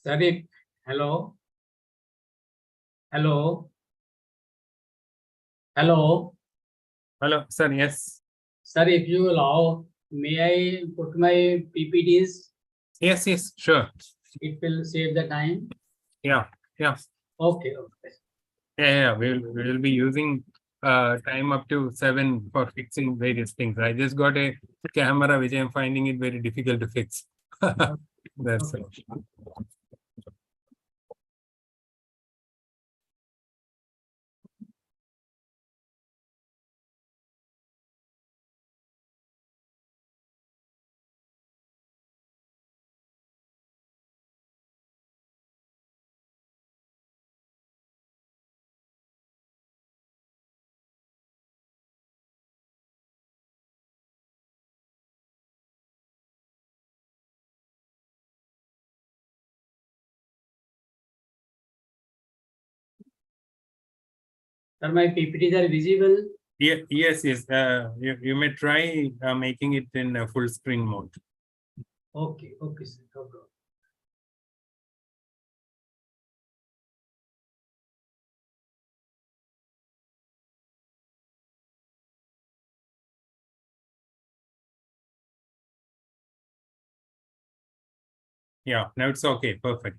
Farid, hello. Hello. Hello. Hello, sir. Yes. Sir, if you allow, may I put my PPTs? Yes, yes, sure. It will save the time. Yeah, yeah. Okay, okay. Yeah. We will be using time up to 7 for fixing various things. I just got a camera which I'm finding it very difficult to fix. That's Okay. it. Sir, my PPTs are visible. Yeah, yes. You may try making it in full screen mode. Okay, okay, sir. No problem. Yeah, now it's okay. Perfect.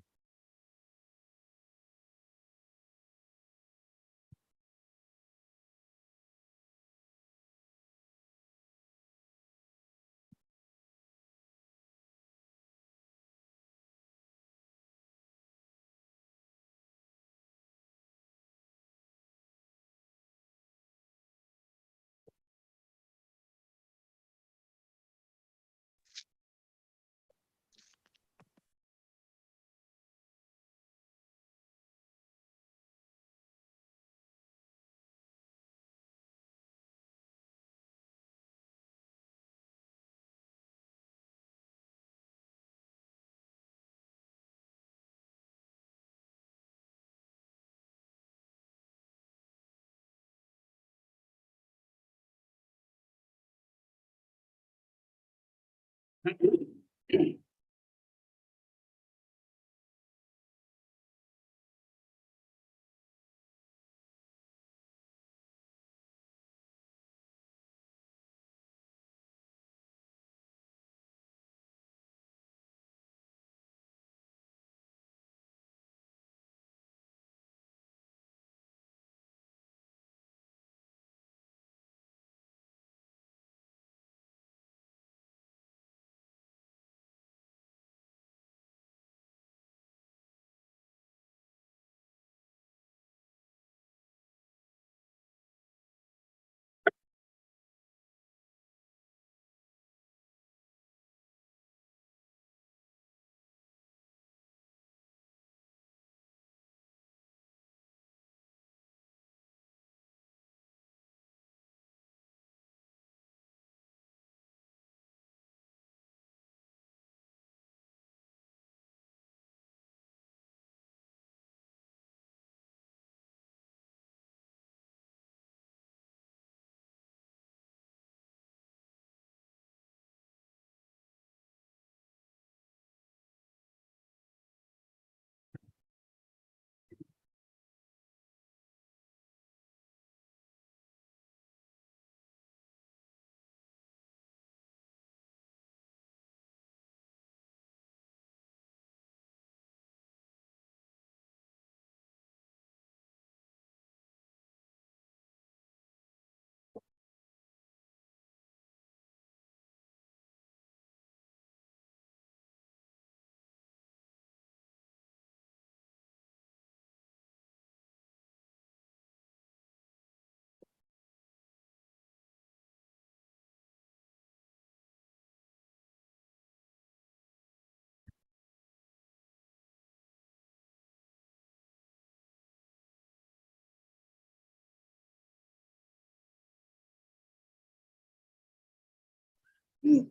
The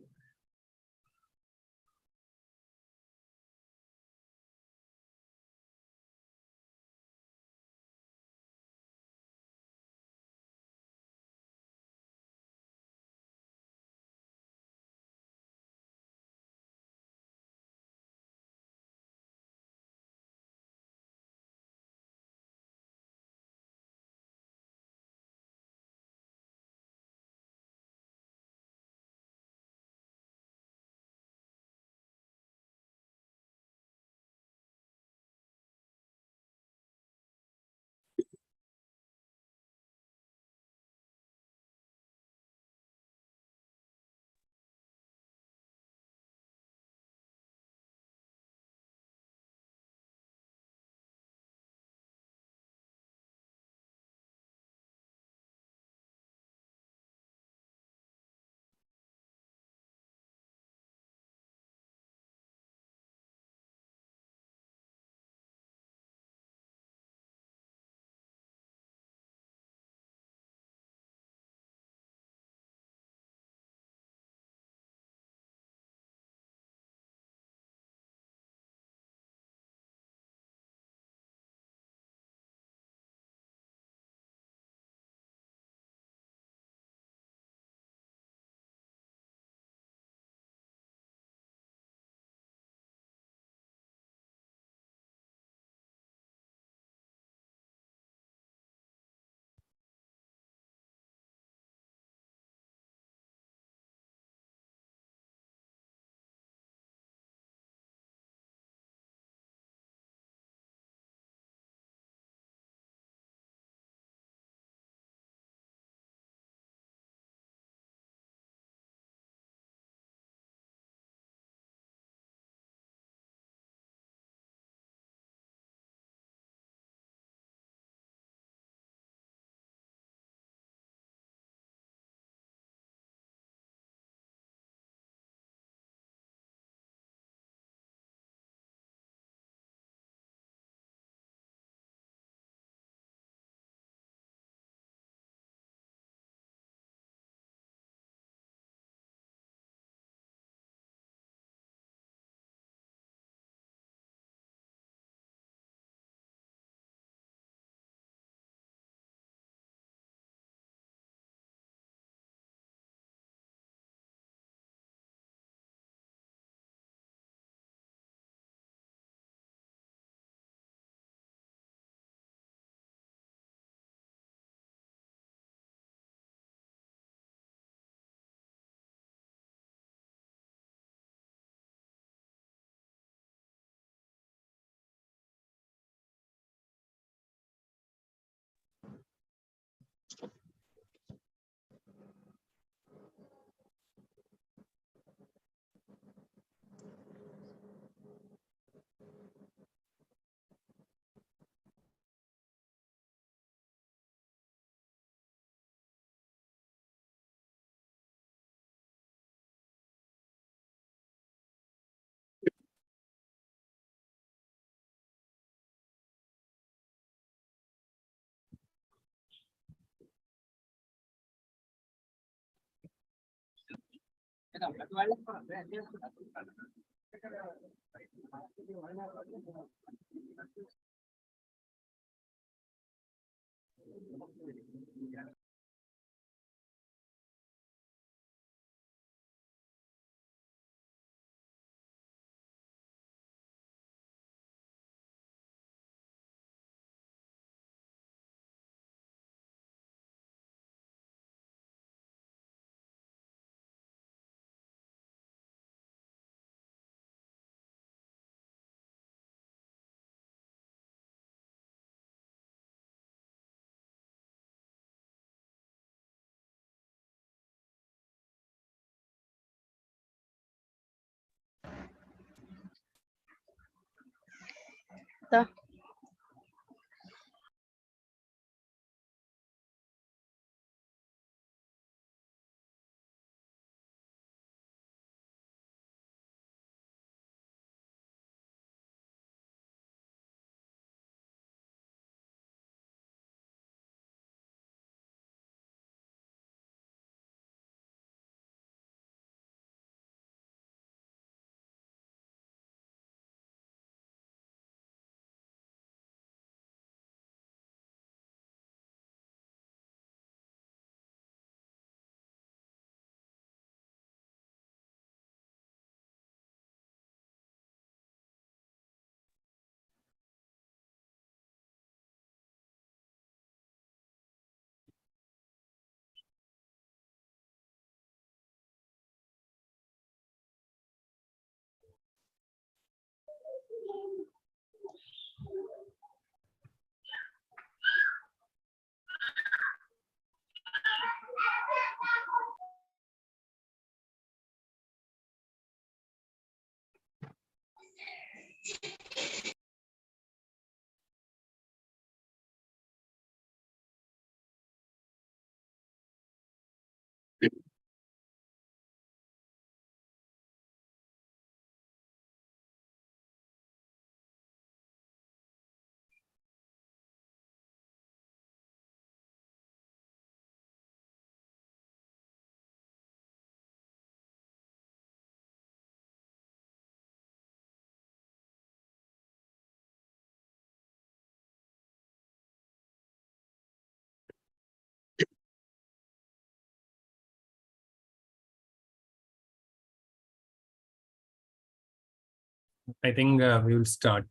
I think we will start.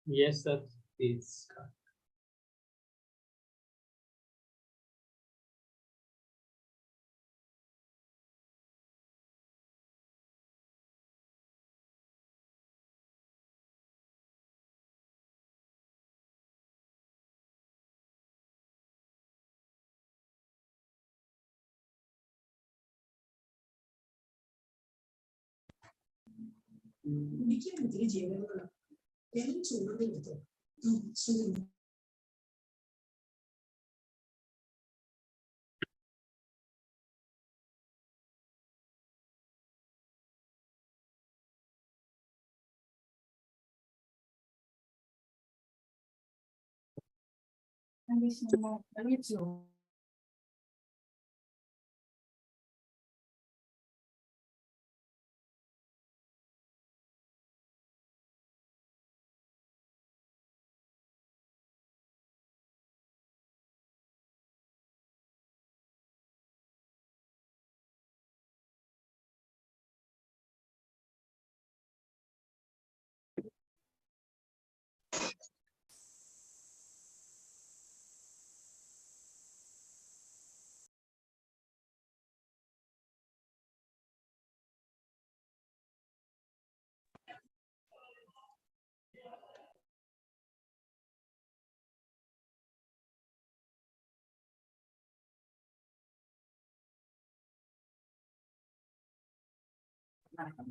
Yes, sir. Please.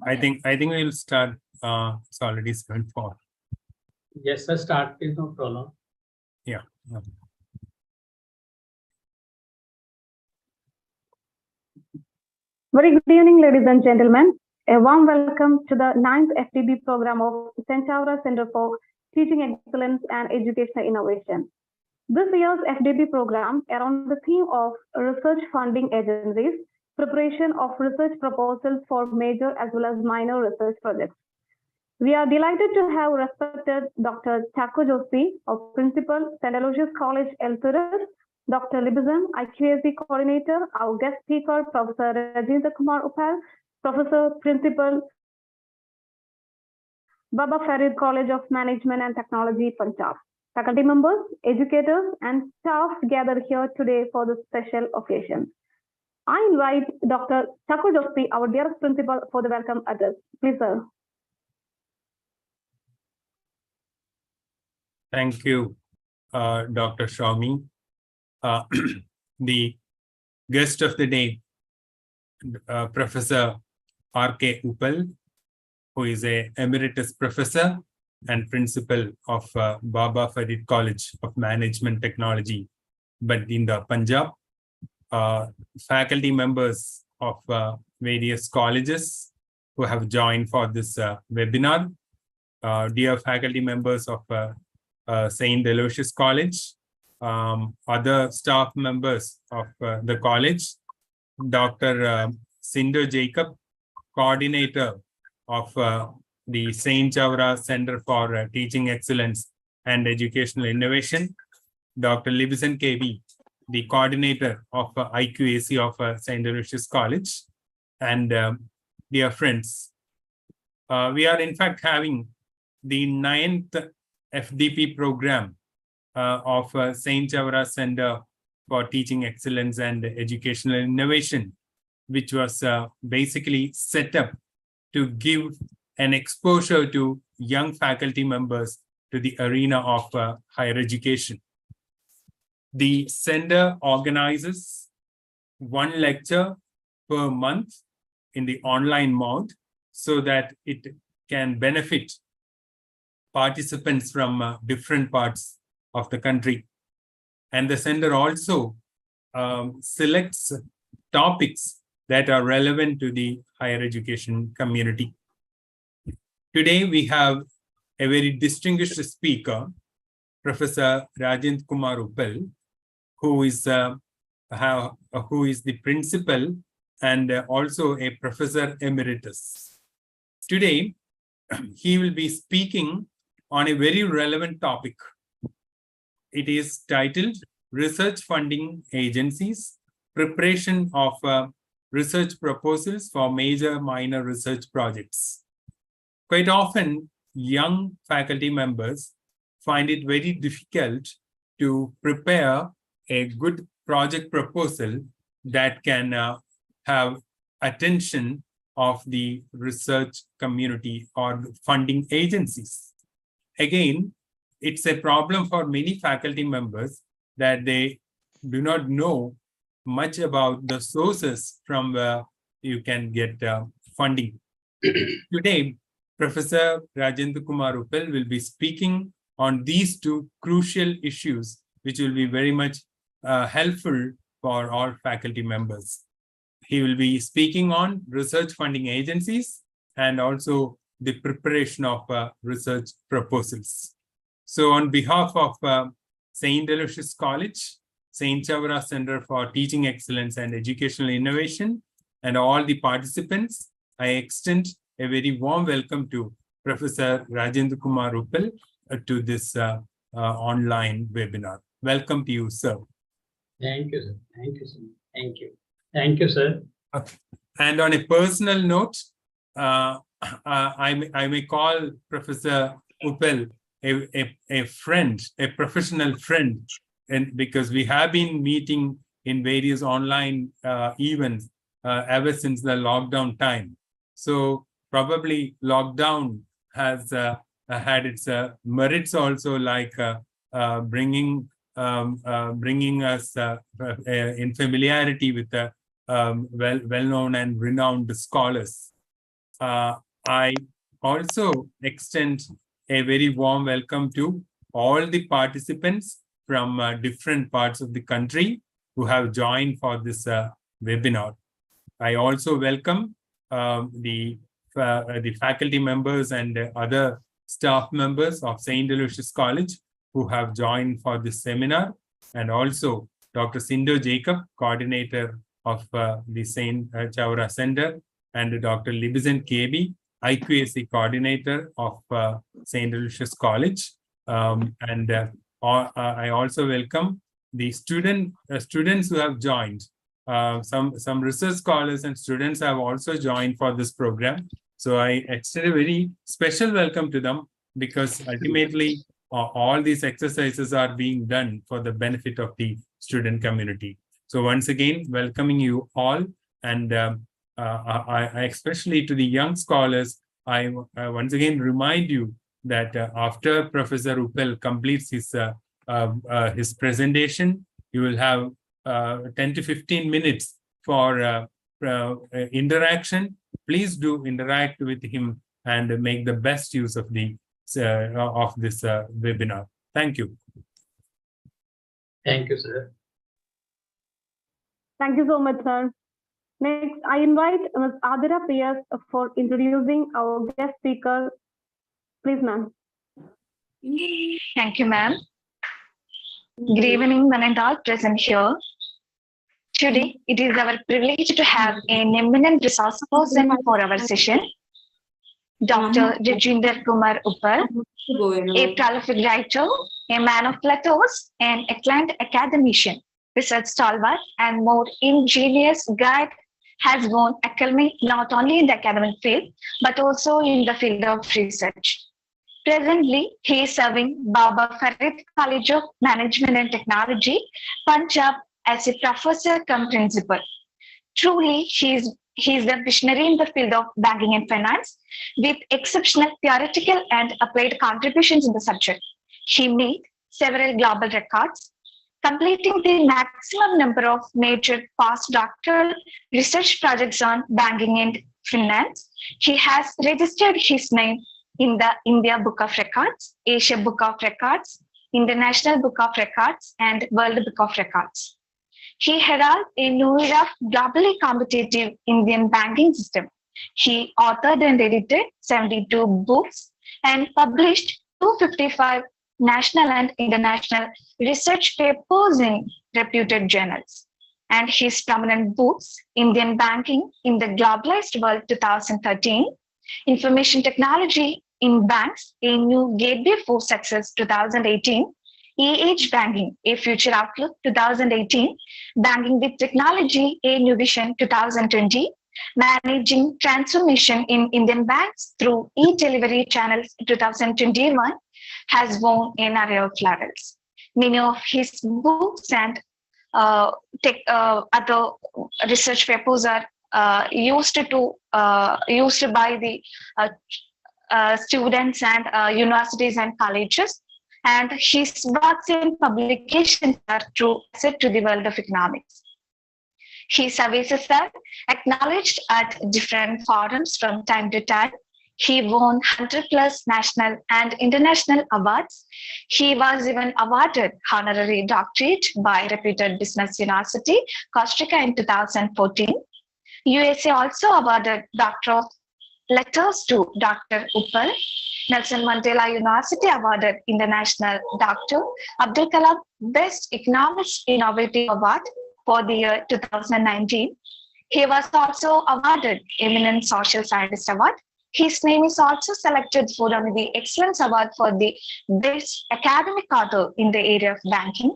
I think we'll start. It's already 7:04. Yes, sir. Start is no problem. Yeah. Very good evening, ladies and gentlemen. A warm welcome to the 9th FDP program of Chavara Center for Teaching Excellence and Educational Innovation. This year's FDP program around the theme of research funding agencies, preparation of research proposals for major as well as minor research projects. We are delighted to have respected Dr. Chako Joshi, our Principal, St. Aloysius College, Elthurus, Dr. Libizan, IQAC Coordinator, our guest speaker, Professor Rajinder Kumar Uppal, Professor Principal, Baba Farid College of Management and Technology, Punjab. Faculty members, educators, and staff gathered here today for this special occasion. I invite Dr. Chako Joshi, our dearest principal, for the welcome address. Please, sir. Thank you, Dr. Shami. The guest of the day, Professor R.K. Uppal, who is a emeritus professor and principal of Baba Farid College of Management Technology, Bathinda, Punjab. Faculty members of various colleges who have joined for this webinar. Dear faculty members of St. Aloysius College, other staff members of the college, Dr. Cinder Jacob, coordinator of the St. Chavara Center for Teaching Excellence and Educational Innovation, Dr. Libizan KB, the coordinator of IQAC of St. Aloysius College, and dear friends, we are in fact having the 9th FDP program of St. Chavara Center for Teaching Excellence and Educational Innovation, which was basically set up to give an exposure to young faculty members to the arena of higher education. The center organizes one lecture per month in the online mode so that it can benefit participants from different parts of the country. And the center also selects topics that are relevant to the higher education community. Today, we have a very distinguished speaker, Professor Rajinder Kumar Uppal, who is the principal and also a professor emeritus. Today, he will be speaking on a very relevant topic. It is titled Research Funding Agencies, Preparation of Research Proposals for Major Minor Research Projects. quite often young faculty members find it very difficult to prepare a good project proposal that can have attention of the research community or funding agencies. Again, it's a problem for many faculty members that they do not know much about the sources from where you can get funding. Today, Professor Rajinder Kumar Uppal will be speaking on these two crucial issues, which will be very much helpful for all faculty members. He will be speaking on research funding agencies and also the preparation of research proposals. So on behalf of St. Aloysius College, St. Chavara Center for Teaching Excellence and Educational Innovation, and all the participants, I extend a very warm welcome to Professor Rajinder Kumar Uppal to this online webinar. Welcome to you, sir. Thank you, sir. Thank you, sir. Thank you. Thank you, sir. Okay. And on a personal note, I may call Professor Uppal a friend, a professional friend, and because we have been meeting in various online events ever since the lockdown time. So probably lockdown has had its merits also, like bringing us in familiarity with the well-known and renowned scholars. I also extend a very warm welcome to all the participants from different parts of the country who have joined for this webinar. I also welcome the faculty members and other staff members of St. Aloysius College who have joined for this seminar, and also Dr. Sindo Jacob, coordinator of the St. Chavara Center, and Dr. Libizan KB, IQAC coordinator of St. Aloysius College. I also welcome the students who have joined. Some research scholars and students have also joined for this program. So I extend a very special welcome to them, because ultimately all these exercises are being done for the benefit of the student community. So once again, welcoming you all, and I especially to the young scholars, I once again remind you that after Professor Uppal completes his presentation, you will have 10 to 15 minutes for interaction. Please do interact with him and make the best use of this webinar. Thank you. Thank you, sir. Thank you so much, sir. Next, I invite Ms. Adira P.S. for introducing our guest speaker. Please, ma'am. Thank you, ma'am. Good evening, one and all present here. Today, it is our privilege to have an eminent resource person for our session, Dr. Rajinder Kumar Uppal, a prolific writer, a man of letters, an acclaimed academician, research stalwart, and more ingenious guide, has won acclaim not only in the academic field, but also in the field of research. Presently, he is serving Baba Farid College of Management and Technology, Punjab, as a professor cum principal. Truly, he is a visionary in the field of banking and finance, with exceptional theoretical and applied contributions in the subject. He made several global records, completing the maximum number of major postdoctoral research projects on banking and finance. He has registered his name in the India Book of Records, Asia Book of Records, International Book of Records, and World Book of Records. He heralded a new era of globally competitive Indian banking system. He authored and edited 72 books and published 255 national and international research papers in reputed journals. And his prominent books, Indian Banking in the Globalized World 2013, Information Technology in Banks, A New Gateway for Success 2018, Age Banking, A Future Outlook 2018, Banking with Technology, A New Vision 2020, Managing transformation in Indian banks through e-delivery channels 2021 has won an array of laurels. Many of his books and other research papers are used by the students and universities and colleges, and his works in publications are true asset to the world of economics. His services are acknowledged at different forums from time to time. He won 100 plus national and international awards. He was even awarded honorary doctorate by reputed business university, Costa Rica in 2014. USA also awarded Doctor of Letters to Dr. Uppal. Nelson Mandela University awarded International Dr. Abdul Kalam Best Economist Innovative Award for the year 2019. He was also awarded Eminent Social Scientist Award. His name is also selected for the Excellence Award for the Best Academic Author in the area of banking.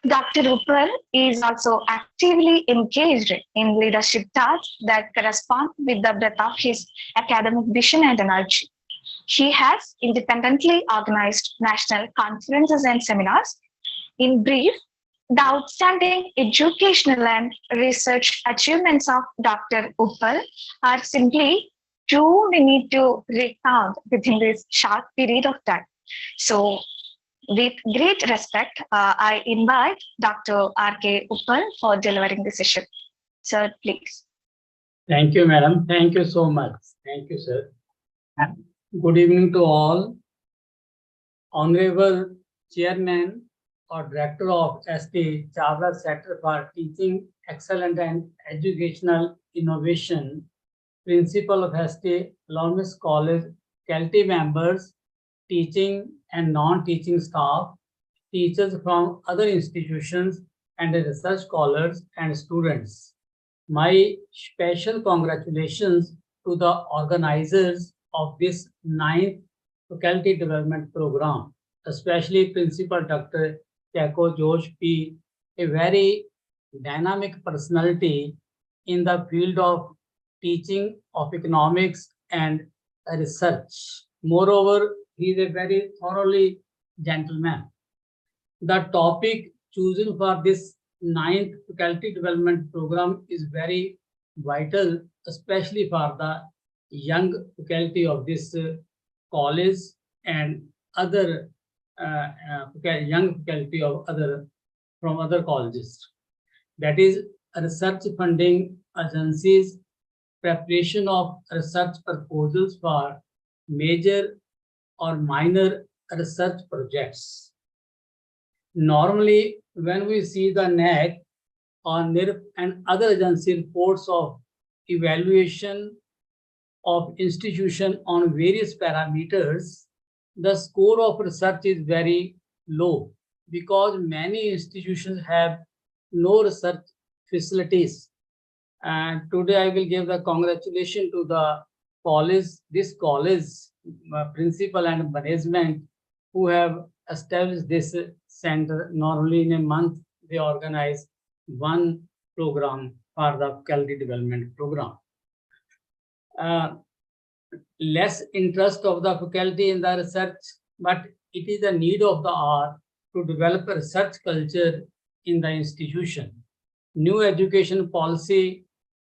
Dr. Uppal is also actively engaged in leadership tasks that correspond with the breadth of his academic vision and energy. He has independently organized national conferences and seminars. In brief, the outstanding educational and research achievements of Dr. Uppal are simply too many to recount within this short period of time. So, with great respect, I invite Dr. R.K. Uppal for delivering the session. Sir, please. Thank you, madam. Thank you so much. Thank you, sir. Good evening to all. Honorable Chairman or Director of ST Chavara Center for Teaching Excellence and Educational Innovation, Principal of ST Lawrence College, faculty members, teaching and non-teaching staff, teachers from other institutions, and research scholars and students. My special congratulations to the organizers of this 9th Faculty Development Program, especially Principal Dr. Chaco Josh P., a very dynamic personality in the field of teaching of economics and research. Moreover, he is a very thoroughly gentleman. The topic chosen for this 9th Faculty Development Program is very vital, especially for the young faculty of this college and other young faculty of from other colleges. That is research funding agencies, preparation of research proposals for major or minor research projects. Normally, when we see the NAC or NIRF and other agency reports of evaluation of institution on various parameters, the score of research is very low because many institutions have no research facilities. And today I will give the congratulations to the college, this college principal and management who have established this center. Normally in a month, they organize one program for the faculty development program. Less interest of the faculty in the research, but it is the need of the hour to develop a research culture in the institution. New education policy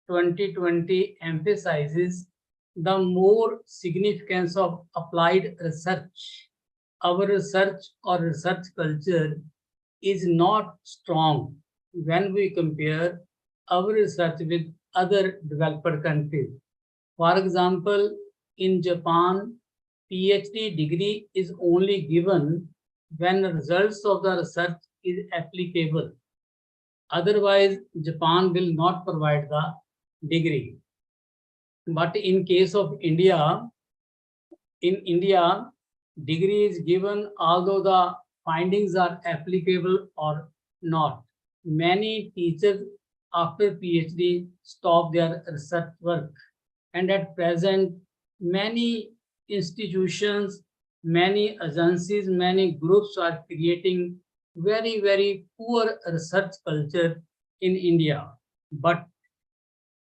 2020 emphasizes the more significance of applied research. Our research or research culture is not strong when we compare our research with other developed countries. For example, in Japan, Ph.D. degree is only given when the results of the research is applicable. Otherwise, Japan will not provide the degree. But in case of India, degree is given although the findings are applicable or not. Many teachers after PhD stop their research work. And at present, many institutions, many agencies, many groups are creating very, very poor research culture in India. But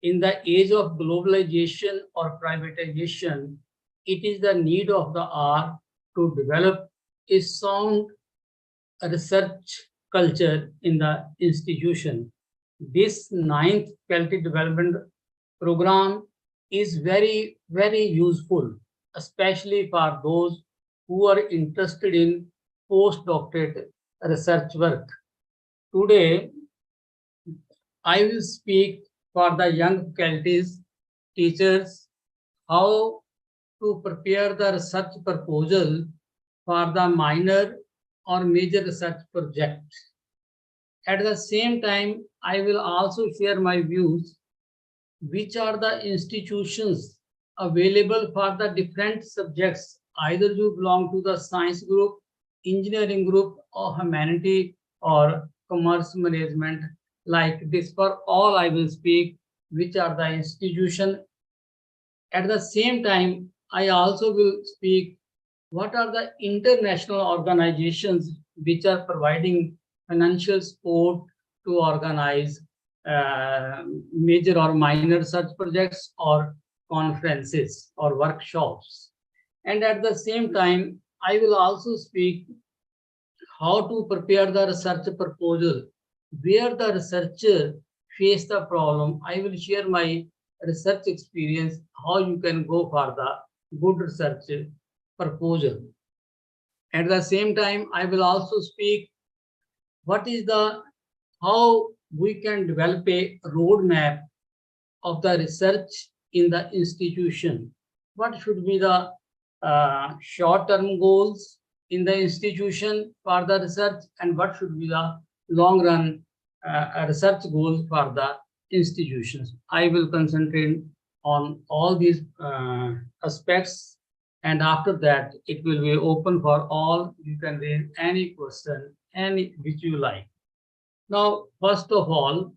in the age of globalization or privatization, it is the need of the hour to develop a sound research culture in the institution. This 9th quality development program is very, very useful, especially for those who are interested in postdoctorate research work. Today, I will speak for the young faculties, teachers, how to prepare the research proposal for the minor or major research project. At the same time, I will also share my views, which are the institutions available for the different subjects. Either you belong to the science group, engineering group, or humanity or commerce management. Like this, for all I will speak, which are the institution. At the same time, I also will speak what are the international organizations which are providing financial support to organize major or minor research projects or conferences or workshops. And at the same time, I will also speak how to prepare the research proposal, where the researcher face the problem. I will share my research experience, how you can go for the good research proposal. At the same time, I will also speak what is the, how we can develop a roadmap of the research in the institution. What should be the short-term goals in the institution for the research, and what should be the long-run research goals for the institutions. I will concentrate on all these aspects, and after that, it will be open for all. You can raise any question, any which you like. Now, first of all,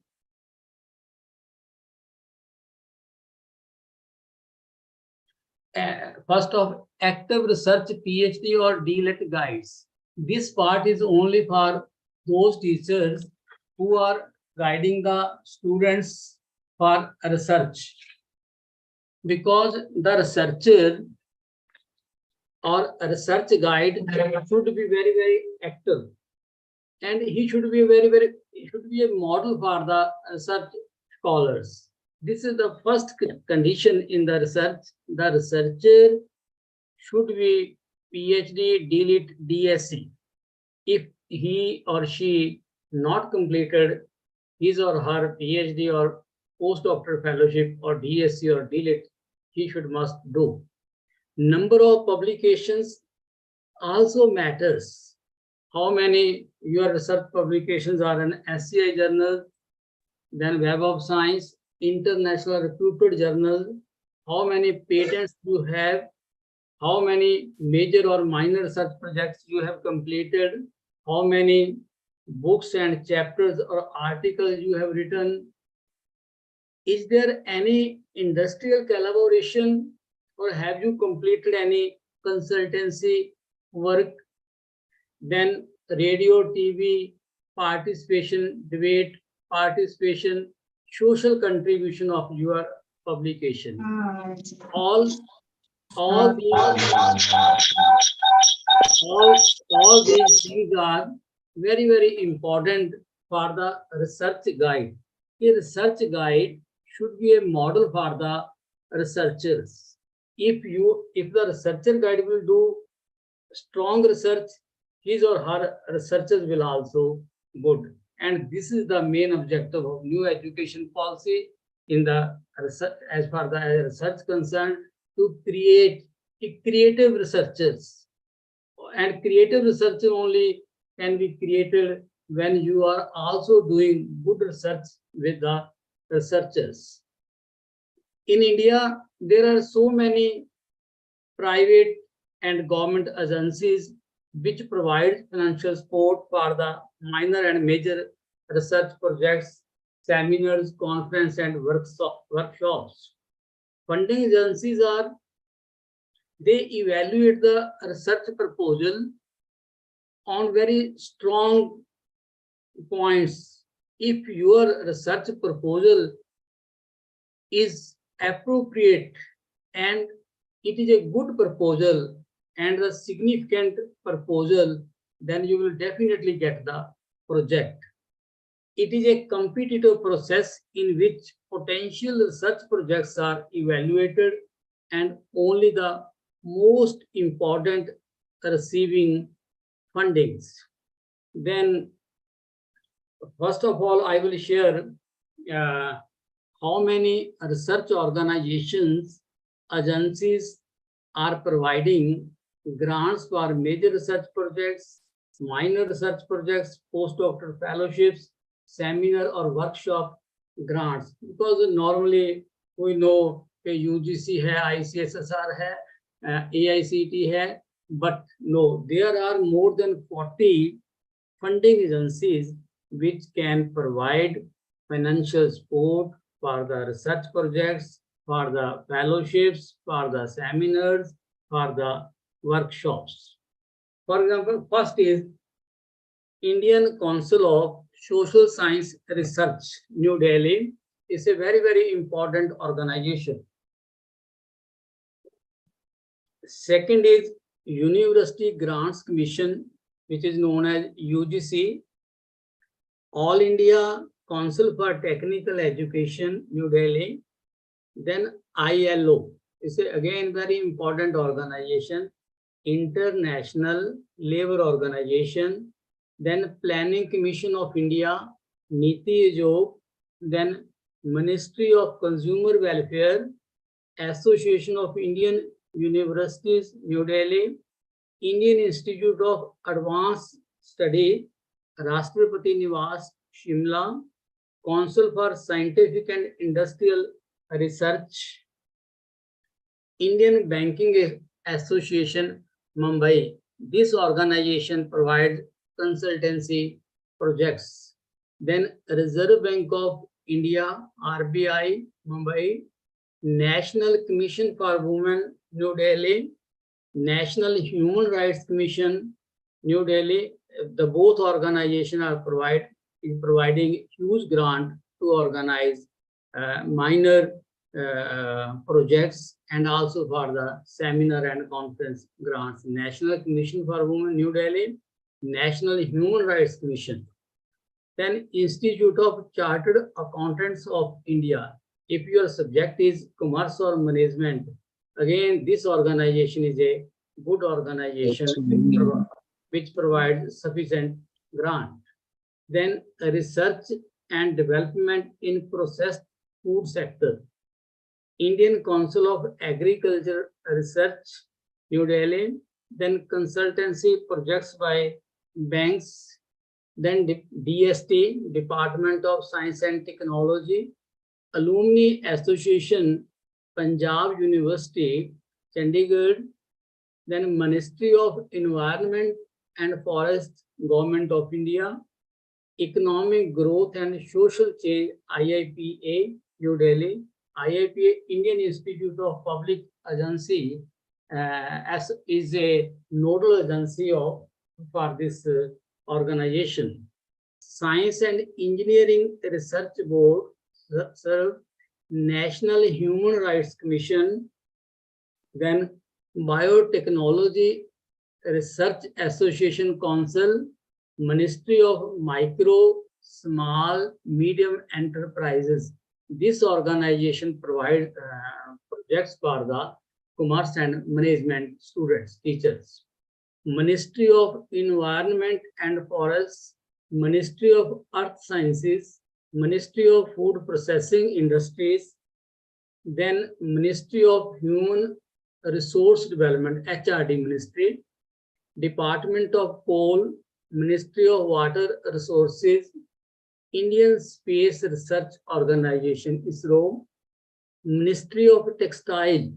active research PhD or D.Litt guides. This part is only for those teachers who are guiding the students for research, because the researcher or a research guide should be very, very active, and he should be he should be a model for the research scholars. This is the first condition in the research. The researcher should be PhD, D.Litt, DSc. If he or she not completed his or her PhD or postdoctoral fellowship or DSc or D.Litt, he must do. Number of publications also matters. How many your research publications are in SCI journal, then Web of Science, international reputed journal, how many patents you have, how many major or minor research projects you have completed, how many books and chapters or articles you have written. Is there any industrial collaboration, or have you completed any consultancy work? Then radio, TV, participation, debate, participation, social contribution of your publication. All these things are very, very important for the research guide. A research guide should be a model for the researchers. If the researcher guide will do strong research, his or her researchers will also good. And this is the main objective of new education policy in the research, as far as the research concerned, to create creative researchers. And creative research only can be created when you are also doing good research with the researchers. In India, there are so many private and government agencies which provide financial support for the minor and major research projects, seminars, conferences, and workshops. Funding agencies they evaluate the research proposal on very strong points. If your research proposal is appropriate and it is a good proposal and a significant proposal, then you will definitely get the project. It is a competitive process in which potential research projects are evaluated and only the most important receiving fundings. Then, first of all, I will share how many research organizations, agencies are providing grants for major research projects, minor research projects, postdoctoral fellowships, seminar or workshop grants. Because normally we know कि UGC है, ICSSR है, AICT है, but no, there are more than 40 funding agencies which can provide financial support for the research projects, for the fellowships, for the seminars, for the workshops. For example, first is Indian Council of Social Science Research, New Delhi. Is a very, very important organization. Second is University Grants Commission, which is known as UGC. All India Council for Technical Education, New Delhi. Then ILO is again very important organization. International Labour Organization. Then Planning Commission of India, Niti Aayog. Then Ministry of Consumer Welfare, Association of Indian Universities, New Delhi, Indian Institute of Advanced Study, Rashtrapati Niwas, Shimla, Council for Scientific and Industrial Research, Indian Banking Association, Mumbai. This organization provides consultancy projects. Then Reserve Bank of India, RBI, Mumbai, National Commission for Women, New Delhi, National Human Rights Commission, New Delhi. The both organizations are providing huge grant to organize minor projects and also for the seminar and conference grants. National Commission for Women, New Delhi, National Human Rights Commission. Then Institute of Chartered Accountants of India. If your subject is commerce or management, again, this organization is a good organization which provides sufficient grant. Then research and development in processed food sector. Indian Council of Agriculture Research, New Delhi. Then consultancy projects by banks. Then DST, Department of Science and Technology. Alumni Association, Punjab University, Chandigarh. Then Ministry of Environment and Forest, Government of India. Economic Growth and Social Change, IIPA, New Delhi. IIPA, Indian Institute of Public Agency, is a nodal agency for this organization. Science and Engineering Research Board, National Human Rights Commission. Then Biotechnology Research Association Council, Ministry of Micro, Small, Medium Enterprises. This organization provides projects for the commerce and management students, teachers. Ministry of Environment and Forests, Ministry of Earth Sciences, Ministry of Food Processing Industries, then Ministry of Human Resource Development, HRD Ministry, Department of Coal, Ministry of Water Resources, Indian Space Research Organization, ISRO, Ministry of Textile,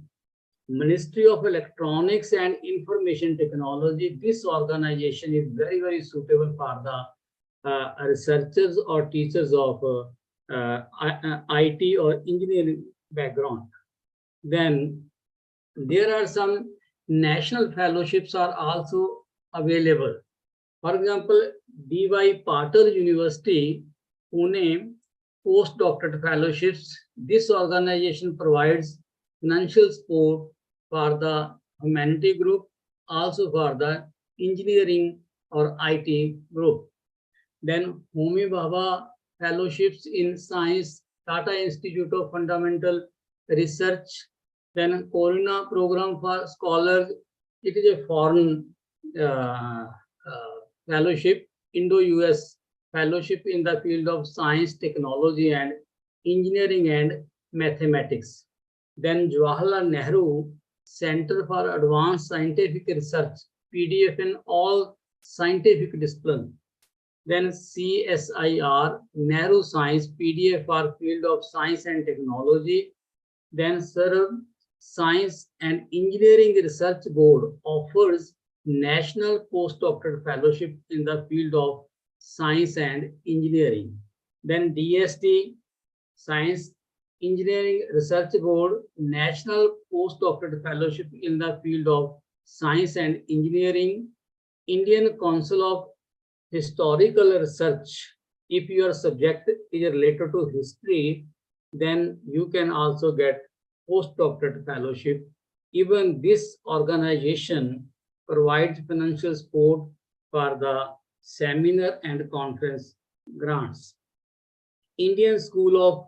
Ministry of Electronics and Information Technology. This organization is very, very suitable for the researchers or teachers of IT or engineering background. Then there are some national fellowships are also available. For example, D.Y. Patil University, Pune, postdoctoral fellowships. This organization provides financial support for the humanity group, also for the engineering or IT group. Then Homi Bhabha fellowships in science, Tata Institute of Fundamental Research. Then Corona program for scholars. It is a foreign fellowship, Indo-US fellowship in the field of science, technology, and engineering and mathematics. Then Jawaharlal Nehru Center for Advanced Scientific Research, PDF in all scientific disciplines. Then CSIR, Nehru Science, PDF for field of science and technology. Then SERV, Science and Engineering Research Board offers National Postdoctoral Fellowship in the field of science and engineering. Then DST, Science Engineering Research Board, National Postdoctoral Fellowship in the field of science and engineering. Indian Council of Historical Research. If your subject is related to history, then you can also get postdoctoral fellowship. Even this organization provides financial support for the seminar and conference grants. Indian School of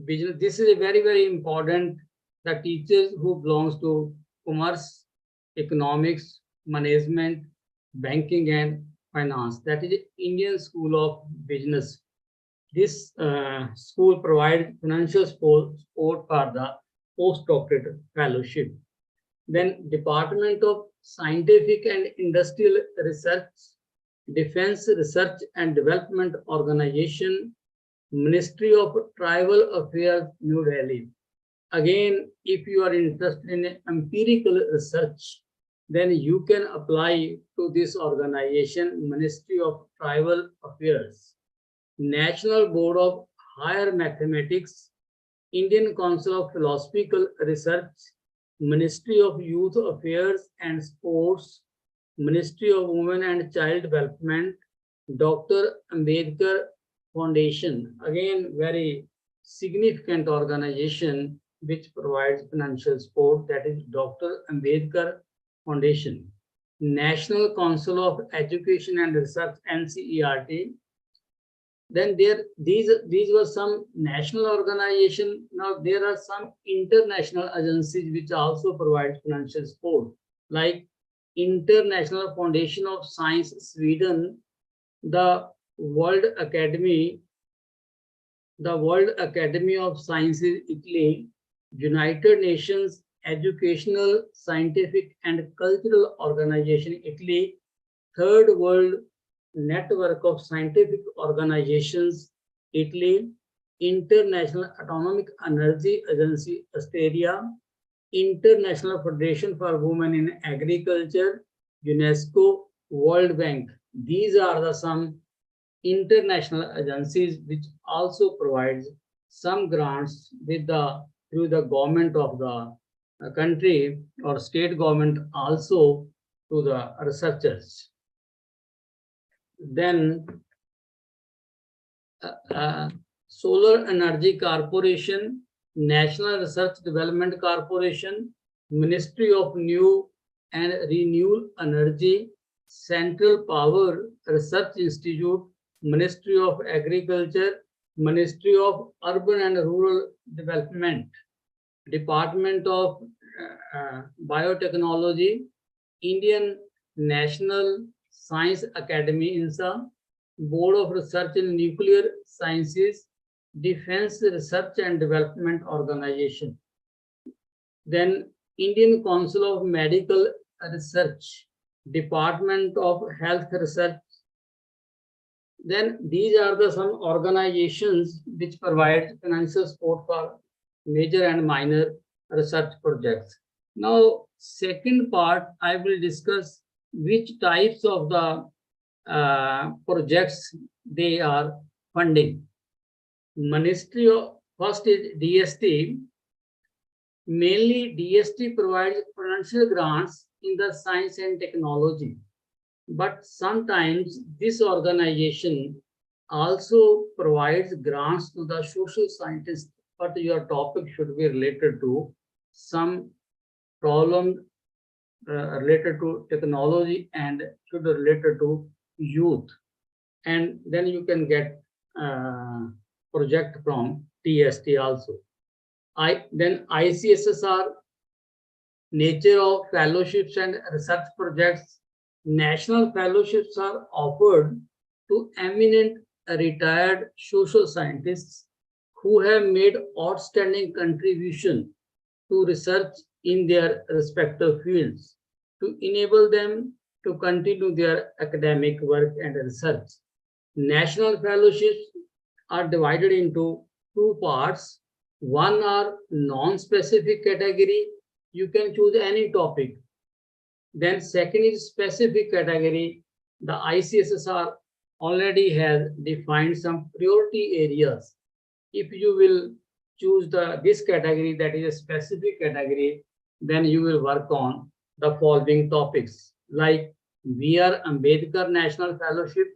Business, this is a very, very important. The teachers who belongs to commerce, economics, management, banking and finance, that is Indian School of Business. This school provides financial support for the postdoctoral fellowship. Then Department of Scientific and Industrial Research, Defense Research and Development Organization, Ministry of Tribal Affairs, New Delhi. Again, if you are interested in empirical research, then you can apply to this organization, Ministry of Tribal Affairs. National Board of Higher Mathematics, Indian Council of Philosophical Research, Ministry of Youth Affairs and Sports, Ministry of Women and Child Development, Dr. Ambedkar Foundation, again very significant organization which provides financial support, that is Dr. Ambedkar Foundation. National Council of Education and Research, NCERT. Then these were some national organizations. Now there are some international agencies which also provide financial support, like International Foundation of Science, Sweden, the World Academy of Sciences, Italy, United Nations Educational, Scientific and Cultural Organization, Italy, Third World Network of Scientific Organizations, Italy, International Atomic Energy Agency, Australia, International Federation for Women in Agriculture, UNESCO, World Bank. These are the some international agencies which also provides some grants with through the government of the country or state government also to the researchers. Then Solar Energy Corporation, National Research Development Corporation, Ministry of New and Renewable Energy, Central Power Research Institute, Ministry of Agriculture, Ministry of Urban and Rural Development, Department of Biotechnology, Indian National Science Academy, INSA, Board of Research in Nuclear Sciences, Defense Research and Development Organization. Then Indian Council of Medical Research, Department of Health Research. Then these are the some organizations which provide financial support for major and minor research projects. Now, second part, I will discuss which types of the projects they are funding. Ministry of, first is DST. Mainly DST provides financial grants in the science and technology. But sometimes this organization also provides grants to the social scientists, but your topic should be related to some problem related to technology and should be related to youth. And then you can get project from TST also. Then ICSSR, nature of fellowships and research projects. National fellowships are offered to eminent retired social scientists who have made outstanding contribution to research in their respective fields to enable them to continue their academic work and research. National fellowships are divided into two parts. One are non-specific category. You can choose any topic. Then second is specific category. The ICSSR already has defined some priority areas. If you will choose this category, that is a specific category, then you will work on the following topics like V.R. Ambedkar National Fellowship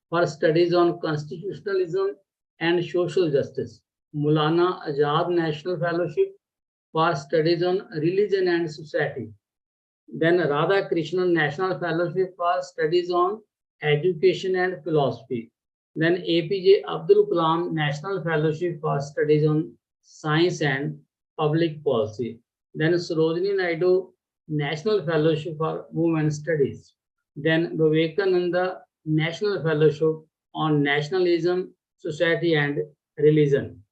for studies on constitutionalism and social justice. Maulana Azad National Fellowship for studies on religion and society. Then Radha Krishnan National Fellowship for studies on education and philosophy. Then APJ Abdul Kalam National Fellowship for studies on science and public policy. Then Sarojini Naidu National Fellowship for Women Studies. Then Vivekananda National Fellowship on nationalism, society and religion.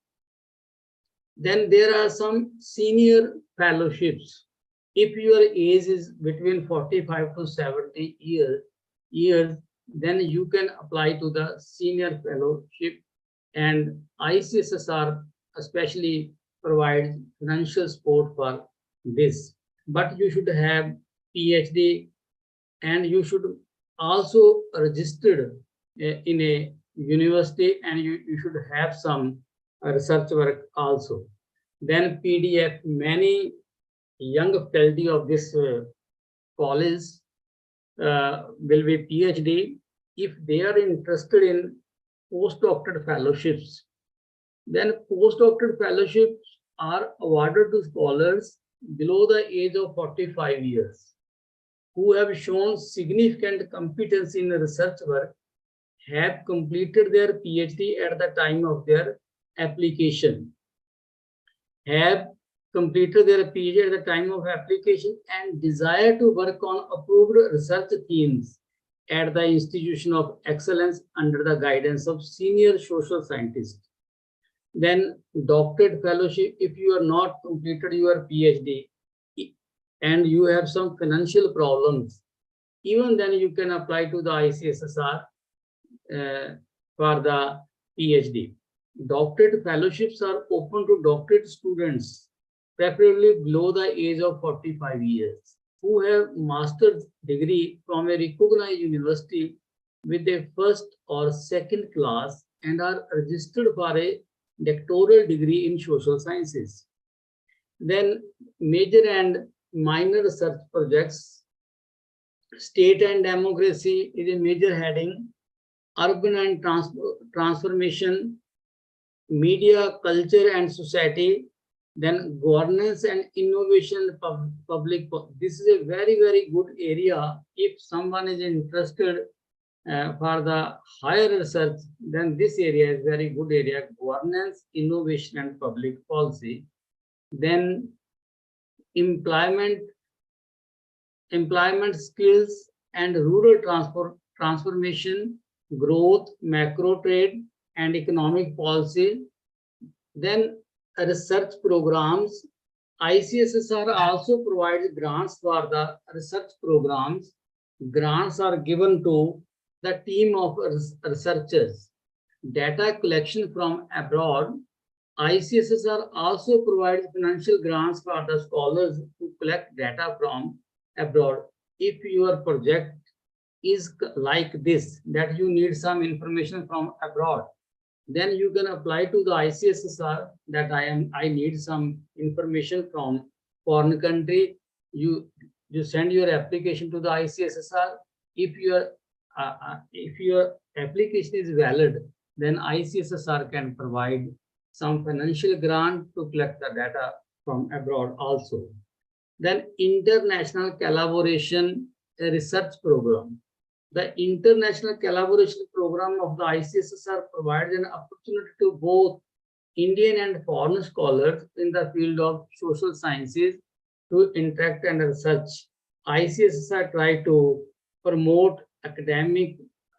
Then there are some senior fellowships. If your age is between 45 to 70 years, then you can apply to the senior fellowship, and ICSSR especially provides financial support for this. But you should have PhD and you should also registered in a university, and you should have some research work also. Then PDF, many young faculty of this college will be PhD. If they are interested in postdoctoral fellowships, then postdoctoral fellowships are awarded to scholars below the age of 45 years who have shown significant competence in research work, have completed their PhD at the time of their application, have completed their PhD at the time of application, and desire to work on approved research themes at the institution of excellence under the guidance of senior social scientists. Then doctorate fellowship, if you are not completed your PhD and you have some financial problems, even then you can apply to the ICSSR for the PhD. Doctorate fellowships are open to doctorate students, preferably below the age of 45 years, who have master's degree from a recognized university with a first or second class and are registered for a doctoral degree in social sciences. Then major and minor research projects. State and democracy is a major heading. Urban and transformation, media, culture and society, then governance and innovation, public. This is a very, very good area. If someone is interested for the higher research, then this area is very good area, governance, innovation and public policy. Then employment skills and rural transformation, growth, macro trade and economic policy. Then research programs. ICSSR also provides grants for the research programs. Grants are given to the team of researchers. Data collection from abroad. ICSSR also provides financial grants for the scholars to collect data from abroad. If your project is like this, that you need some information from abroad, then you can apply to the ICSSR that I need some information from foreign country. You send your application to the ICSSR. If your application is valid, then ICSSR can provide some financial grant to collect the data from abroad also. Then international collaboration research program. The international collaboration program of the ICSSR provides an opportunity to both Indian and foreign scholars in the field of social sciences to interact and research. ICSSR try to promote academic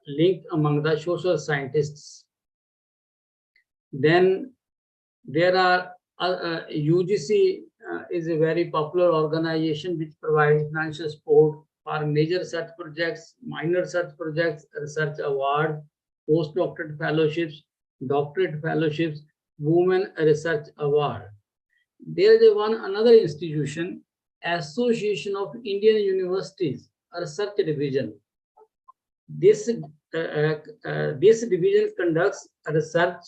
link among the social scientists. Then there are UGC is a very popular organization which provides financial support for major research projects, minor research projects, research awards, postdoctorate fellowships, doctorate fellowships, Women Research Award. There is another institution, Association of Indian Universities, a research division. This division conducts research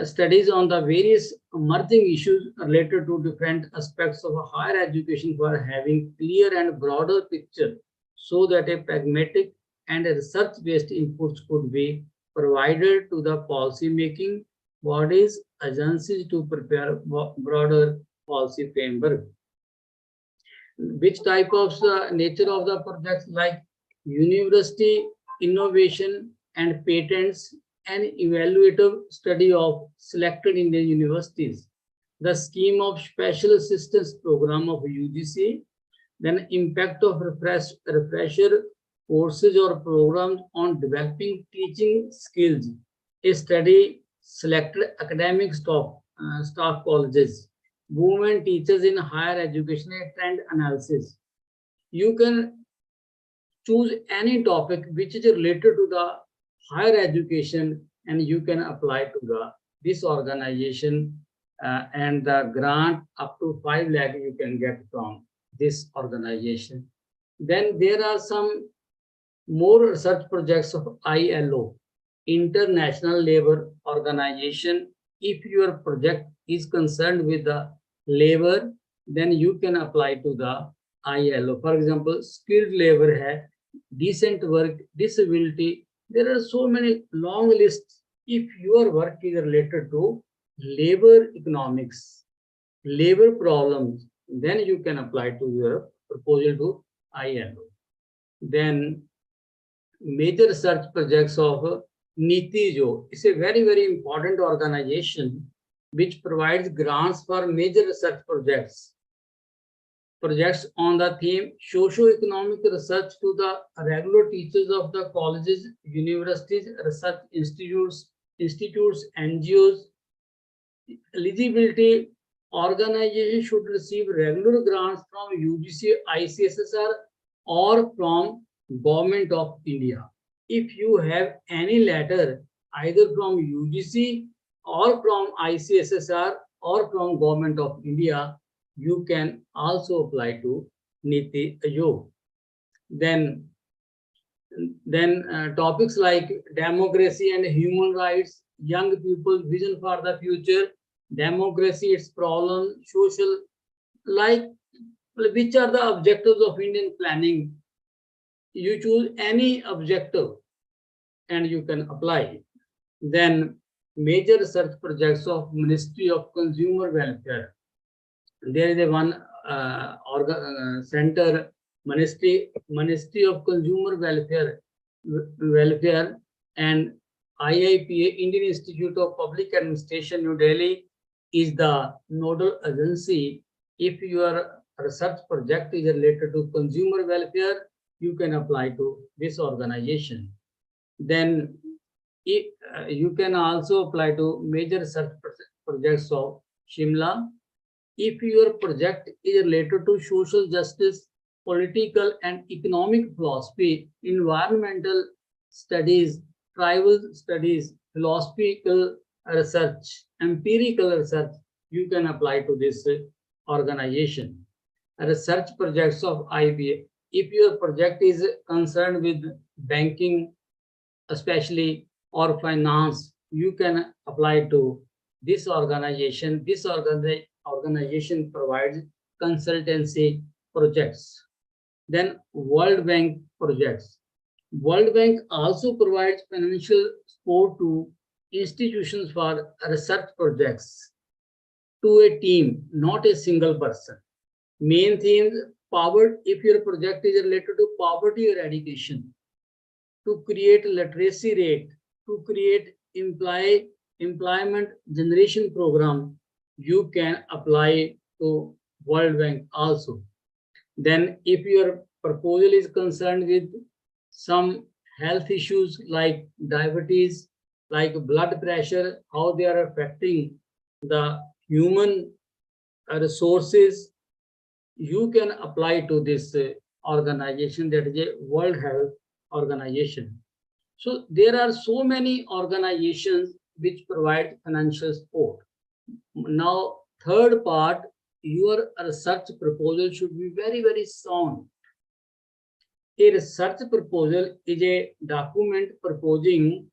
studies on the various emerging issues related to different aspects of higher education for having clear and broader picture so that a pragmatic and research-based inputs could be provided to the policy-making bodies, agencies to prepare broader policy framework. Which type of nature of the projects, like university innovation and patents and evaluative study of selected Indian universities, the scheme of special assistance program of UGC, then impact of refresher courses or programs on developing teaching skills, a study selected academic staff colleges, women teachers in higher education, a trend analysis. You can choose any topic which is related to the higher education and you can apply to this organization and the grant up to 5 lakh you can get from this organization. Then there are some more research projects of ILO, International Labour Organization. If your project is concerned with the labor, then you can apply to the ILO. For example, skilled labor hai, decent work, disability. There are so many long lists. If your work is related to labor economics, labor problems, then you can apply to your proposal to ILO. Then major research projects of NITI-Jo is a very, very important organization which provides grants for major research projects. Projects on the theme socio-economic research to the regular teachers of the colleges, universities, research institutes, NGOs. Eligibility: organization should receive regular grants from UGC, ICSSR or from Government of India. If you have any letter either from UGC or from ICSSR or from Government of India, you can also apply to NITI-Jo. Then topics like democracy and human rights, young people's vision for the future, democracy, its problems, social, like which are the objectives of Indian planning. You choose any objective and you can apply. Then major research projects of Ministry of Consumer Welfare. There is a one center, Ministry of Consumer Welfare and IIPA, Indian Institute of Public Administration, New Delhi, is the nodal agency. If your research project is related to consumer welfare, you can apply to this organization. Then you can also apply to major research projects of Shimla. If your project is related to social justice, political and economic philosophy, environmental studies, tribal studies, philosophical research, empirical research, you can apply to this organization. Research projects of IBA. If your project is concerned with banking, especially, or finance, you can apply to this organization. This organization provides consultancy projects. Then World Bank projects. World Bank also provides financial support to institutions for research projects to a team, not a single person. Main themes, poverty, if your project is related to poverty eradication, to create literacy rate, to create employment generation program, you can apply to World Bank also. Then if your proposal is concerned with some health issues like diabetes, like blood pressure, how they are affecting the human resources, you can apply to this organization, that is a World Health Organization. So there are so many organizations which provide financial support. Now, third part, your research proposal should be very, very sound. A research proposal is a document proposing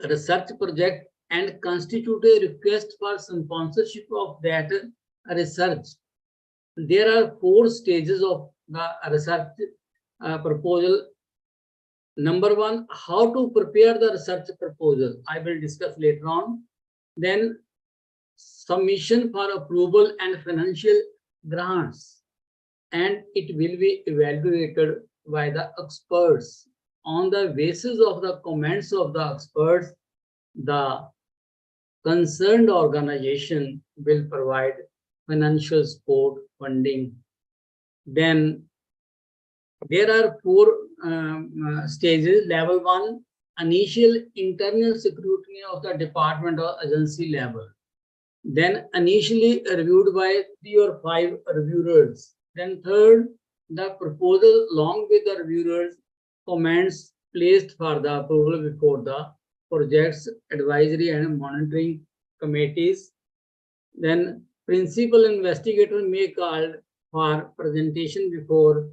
a research project and constitute a request for sponsorship of that research. There are 4 stages of the research proposal. Number 1, how to prepare the research proposal. I will discuss later on. Then submission for approval and financial grants, and it will be evaluated by the experts. On the basis of the comments of the experts, the concerned organization will provide financial support funding. Then there are 4 stages. Level 1, initial internal scrutiny of the department or agency level. Then initially reviewed by 3 or 5 reviewers. Then third, the proposal along with the reviewers' comments placed for the approval before the project's advisory and monitoring committees. Then principal investigator may call for presentation before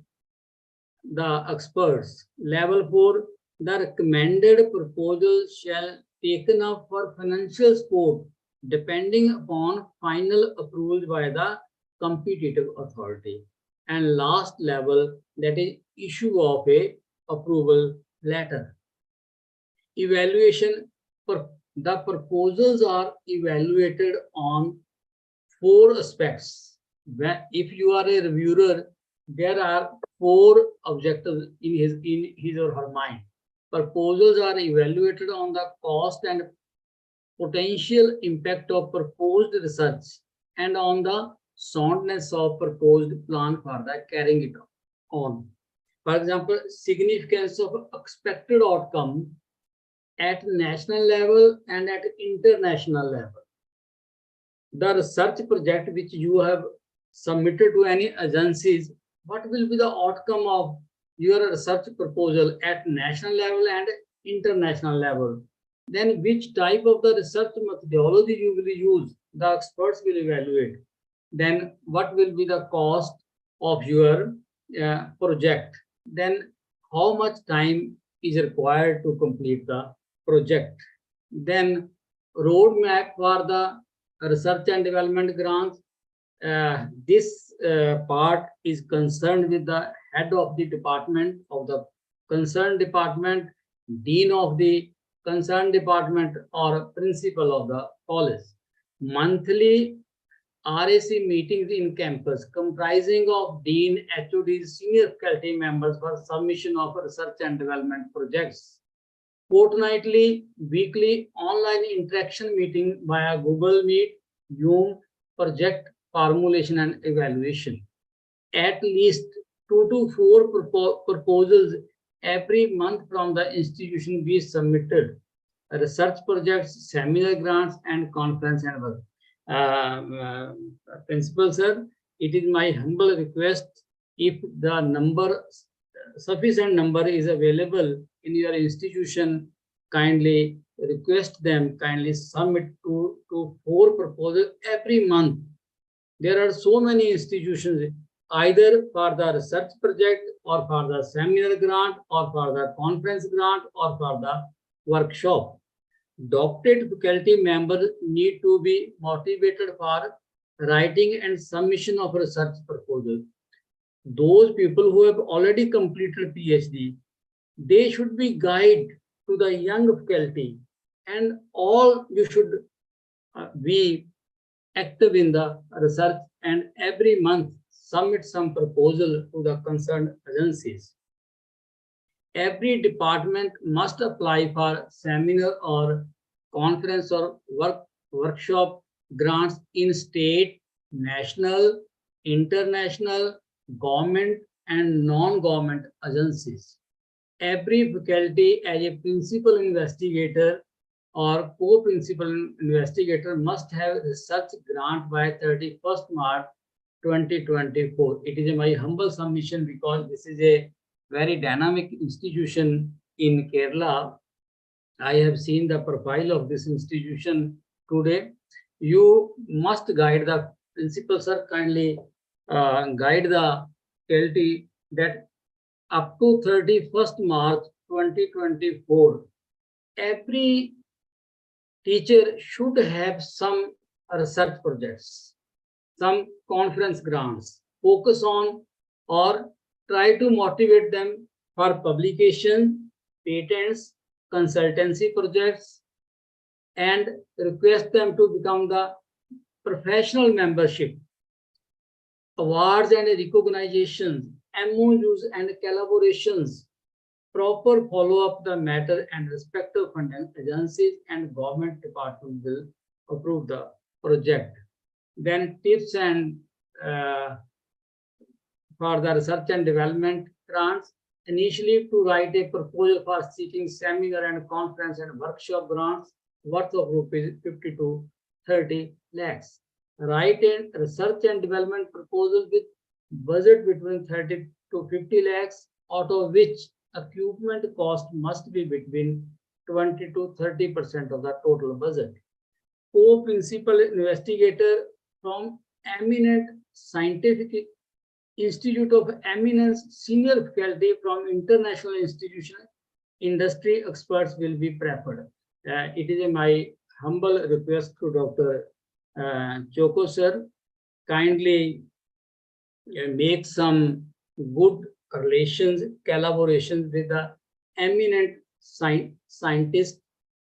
the experts. Level 4, the recommended proposal shall taken up for financial support depending upon final approval by the competitive authority. And last level, that is issue of a approval letter. Evaluation, the proposals are evaluated on 4 aspects. If you are a reviewer, there are 4 objectives in his or her mind. Proposals are evaluated on the cost and potential impact of proposed research and on the soundness of proposed plan for the carrying it on. For example, significance of expected outcome at national level and at international level. The research project which you have submitted to any agencies, what will be the outcome of your research proposal at national level and international level? Then which type of the research methodology you will use, the experts will evaluate. Then what will be the cost of your project? Then how much time is required to complete the project? Then roadmap for the research and development grants. This part is concerned with the head of the department of the concerned department, dean of the concerned department, or principal of the college. Monthly RAC meetings in campus comprising of dean, HODs, senior faculty members for submission of research and development projects. Fortnightly, weekly online interaction meeting via Google Meet, Zoom, project formulation and evaluation. At least 2 to 4 proposals every month from the institution be submitted. Research projects, seminar grants, and conference and work. Principal sir, it is my humble request, if the sufficient number is available in your institution, kindly request them, kindly submit 2 to 4 proposals every month. There are so many institutions, either for the research project or for the seminar grant or for the conference grant or for the workshop. Doctorate faculty members need to be motivated for writing and submission of research proposal. those people who have already completed PhD, they should be guide to the young faculty, and all you should be active in the research, and every month submit some proposal to the concerned agencies. Every department must apply for seminar or conference or workshop grants in state, national, international, government, and non-government agencies. Every faculty as a principal investigator or co-principal investigator must have research grant by 31st March 2024. It is my humble submission because this is a very dynamic institution in Kerala. I have seen the profile of this institution today. You must guide the principal, sir, kindly guide the faculty that up to 31st March 2024, every teacher should have some research projects, some conference grants, focus on or try to motivate them for publication, patents, consultancy projects, and request them to become the professional membership, awards and recognitions, MOUs and collaborations, proper follow-up the matter, and respective funding agencies and government department will approve the project. Then tips and for the research and development grants, initially to write a proposal for seeking seminar and conference and workshop grants worth of rupees 50 to 30 lakhs. Write a research and development proposal with budget between 30 to 50 lakhs, out of which equipment cost must be between 20 to 30% of the total budget. Co-principal investigator from eminent scientific institute of eminence, senior faculty from international institution, industry experts will be preferred. It is my humble request to Dr. Choco sir, kindly make some good relations, collaborations with the eminent scientists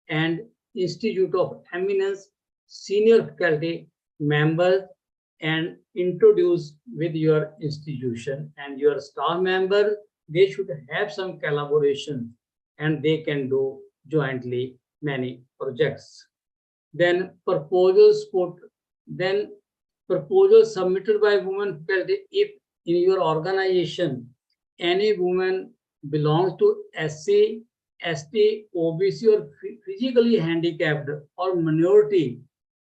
and institute of eminence, senior faculty members, and introduce with your institution and your staff members. They should have some collaboration and they can do jointly many projects. Then proposals submitted by women faculty. If in your organization any woman belongs to SC, ST, OBC, or physically handicapped or minority,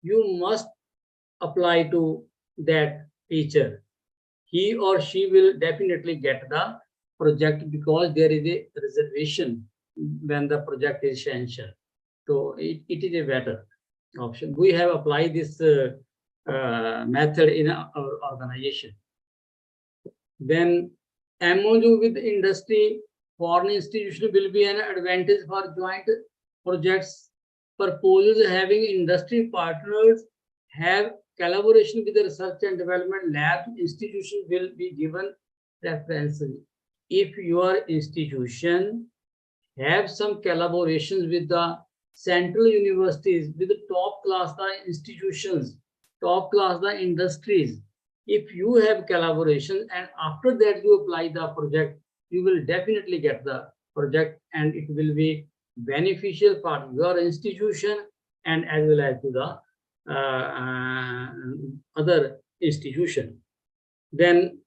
you must apply to that teacher. He or she will definitely get the project because there is a reservation when the project is sanctioned. So it is a better option. We have applied this method in our organization. Then MOU with industry, foreign institution will be an advantage for joint projects. Proposals having industry partners have collaboration with the research and development lab institution will be given preferences. If your institution have some collaborations with the central universities, with the top class the institutions, top class the industries, if you have collaboration and after that you apply the project, you will definitely get the project and it will be beneficial for your institution and as well as to the other institution. Then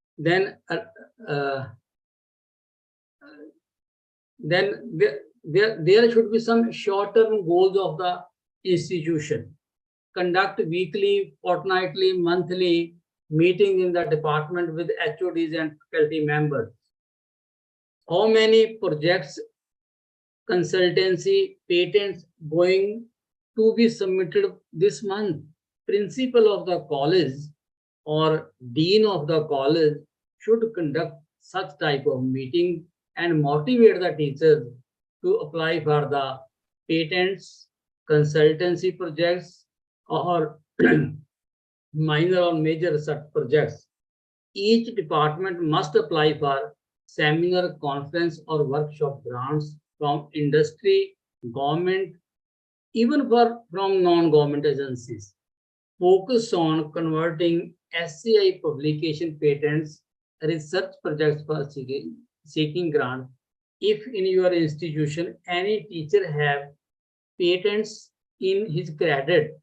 there should be some short-term goals of the institution. Conduct weekly, fortnightly, monthly meetings in the department with HODs and faculty members. How many projects, consultancy, patents going to be submitted this month? Principal of the college or dean of the college should conduct such type of meeting and motivate the teachers to apply for the patents, consultancy projects, or minor or major research projects Each department must apply for seminar, conference, or workshop grants from industry, government, even from non-government agencies. Focus on converting SCI publication patents, research projects for seeking grant. If in your institution any teacher have patents in his credit,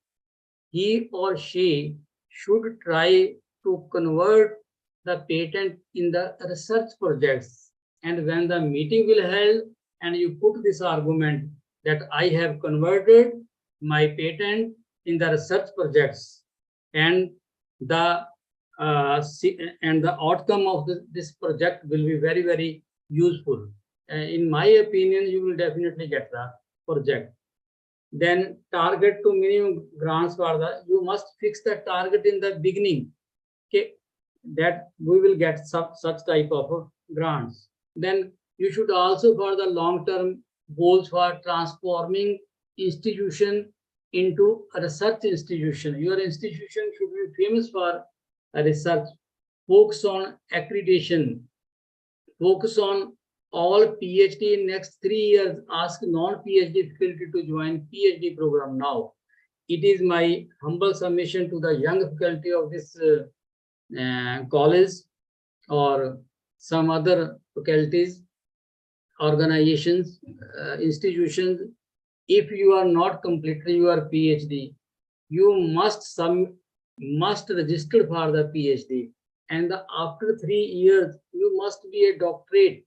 he or she should try to convert the patent in the research projects. And when the meeting will held and you put this argument that I have converted my patent in the research projects, and the outcome of this project will be very, very useful. In my opinion, you will definitely get the project. Then target to minimum grants for the, you must fix the target in the beginning, okay, that we will get such type of grants. Then you should also for the long-term goals for transforming institution into a research institution. Your institution should be famous for a research. Focus on accreditation. Focus on all PhD in next 3 years. Ask non-PhD faculty to join PhD program now. It is my humble submission to the young faculty of this college or some other faculties, organizations, institutions. If you are not completing your PhD, you must register for the PhD, and after 3 years you must be a doctorate.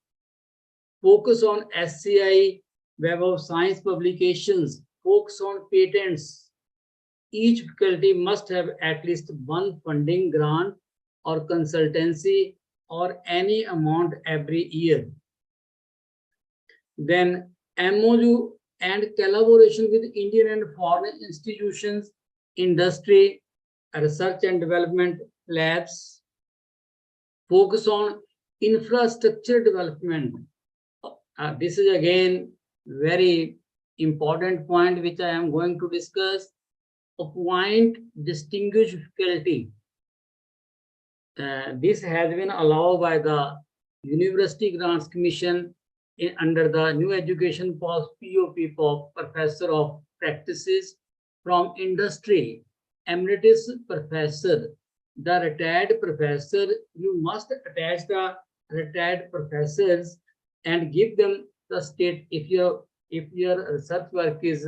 Focus on SCI, Web of Science publications. Focus on patents. Each faculty must have at least one funding grant or consultancy or any amount every year. Then MOU and collaboration with Indian and foreign institutions, industry, research and development labs. Focus on infrastructure development. This is again very important point which I am going to discuss. Appoint distinguished faculty. This has been allowed by the University Grants Commission under the New Education Policy, POP, Professor of Practices from Industry, Emeritus Professor. The retired professor, you must attach the retired professors and give them the state. If your research work is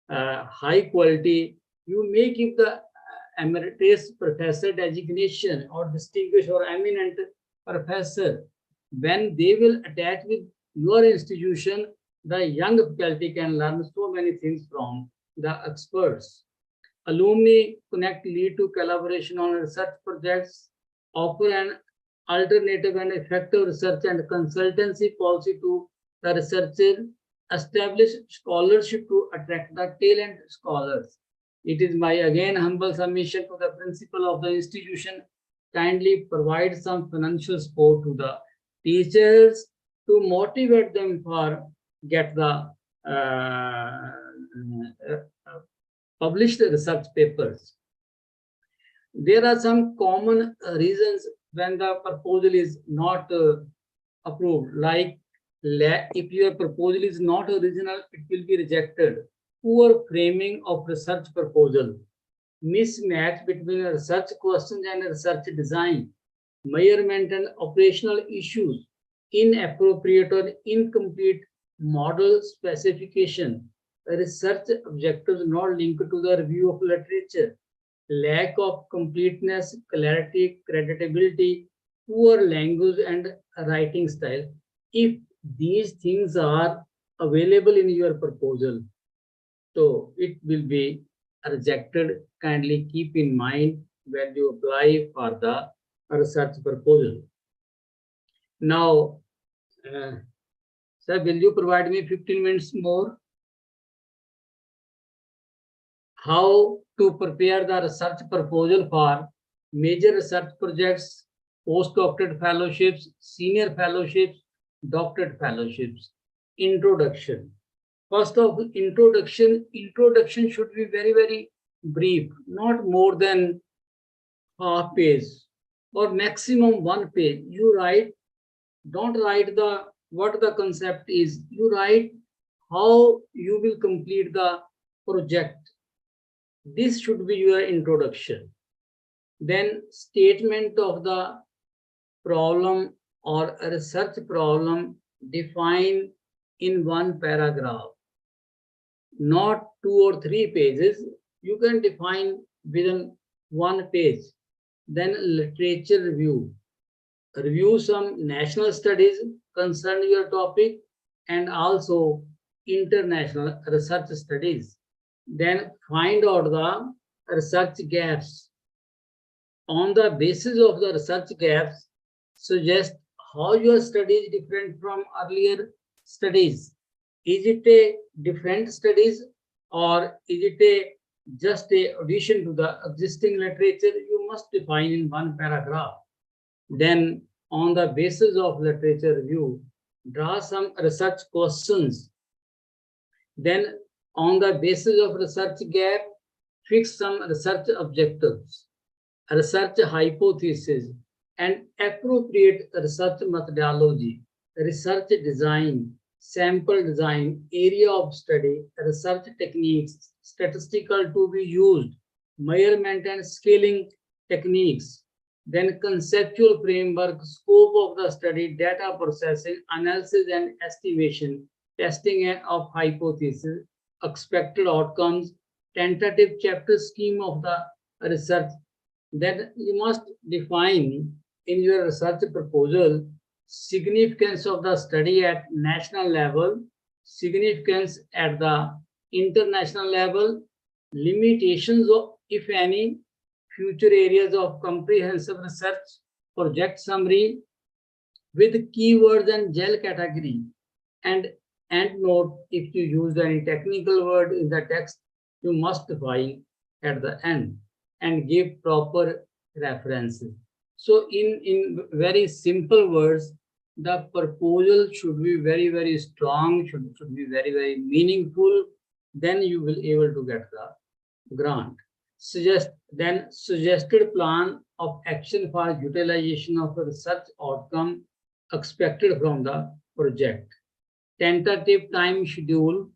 high quality, you may give the emeritus professor designation or distinguished or eminent professor. When they will attach with your institution, the young faculty can learn so many things from the experts. Alumni connect lead to collaboration on research projects, offer an alternative and effective research and consultancy policy to the researcher, establish scholarship to attract the talent scholars. It is my again humble submission to the principal of the institution, kindly provide some financial support to the teachers to motivate them for get the published research papers. There are some common reasons when the proposal is not approved, like if your proposal is not original, it will be rejected. Poor framing of research proposal, mismatch between research questions and research design, measurement and operational issues, inappropriate or incomplete model specification, research objectives not linked to the review of literature, lack of completeness, clarity, creditability, poor language and writing style. If these things are available in your proposal, so it will be rejected. Kindly keep in mind when you apply for the research proposal. Now, sir, will you provide me 15 minutes more? How to prepare the research proposal for major research projects, postdoctorate fellowships, senior fellowships, doctorate fellowships. Introduction. First of introduction should be very, very brief, not more than half page. or maximum 1 page. You write, don't write what the concept is. You write how you will complete the project. This should be your introduction. Then statement of the problem or a research problem defined in 1 paragraph, not 2 or 3 pages. You can define within 1 page. Then literature review. Review some national studies concern your topic and also international research studies. Then find out the research gaps. On the basis of the research gaps, suggest how your study is different from earlier studies. Is it a different studies or is it just a addition to the existing literature? You must define in 1 paragraph. Then on the basis of literature review, draw some research questions. Then on the basis of research gap, fix some research objectives, research hypothesis, and appropriate research methodology, research design, sample design, area of study, research techniques, statistical to be used, measurement and scaling techniques, then conceptual framework, scope of the study, data processing, analysis and estimation, testing of hypothesis, expected outcomes, tentative chapter scheme of the research. Then you must define in your research proposal significance of the study at national level, significance at the international level, limitations of, if any, future areas of comprehensive research, project summary with keywords and gel category, and note if you use any technical word in the text, you must find at the end and give proper references. So in very simple words, the proposal should be very, very strong, should be very, very meaningful. Then you will able to get the grant. Suggested plan of action for utilization of the research outcome expected from the project. Tentative time schedule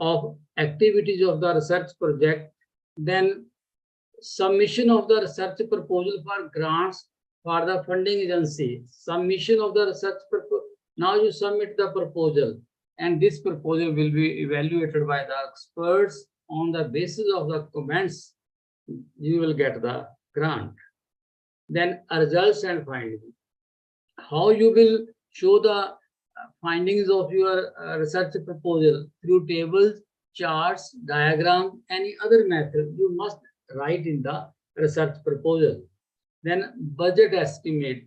of activities of the research project. Then submission of the research proposal for grants for the funding agency. Submission of the research proposal. Now you submit the proposal, and this proposal will be evaluated by the experts. On the basis of the comments, you will get the grant. Then results and findings. How you will show the findings of your research proposal? Through tables, charts, diagrams, any other method you must write in the research proposal. Then budget estimate.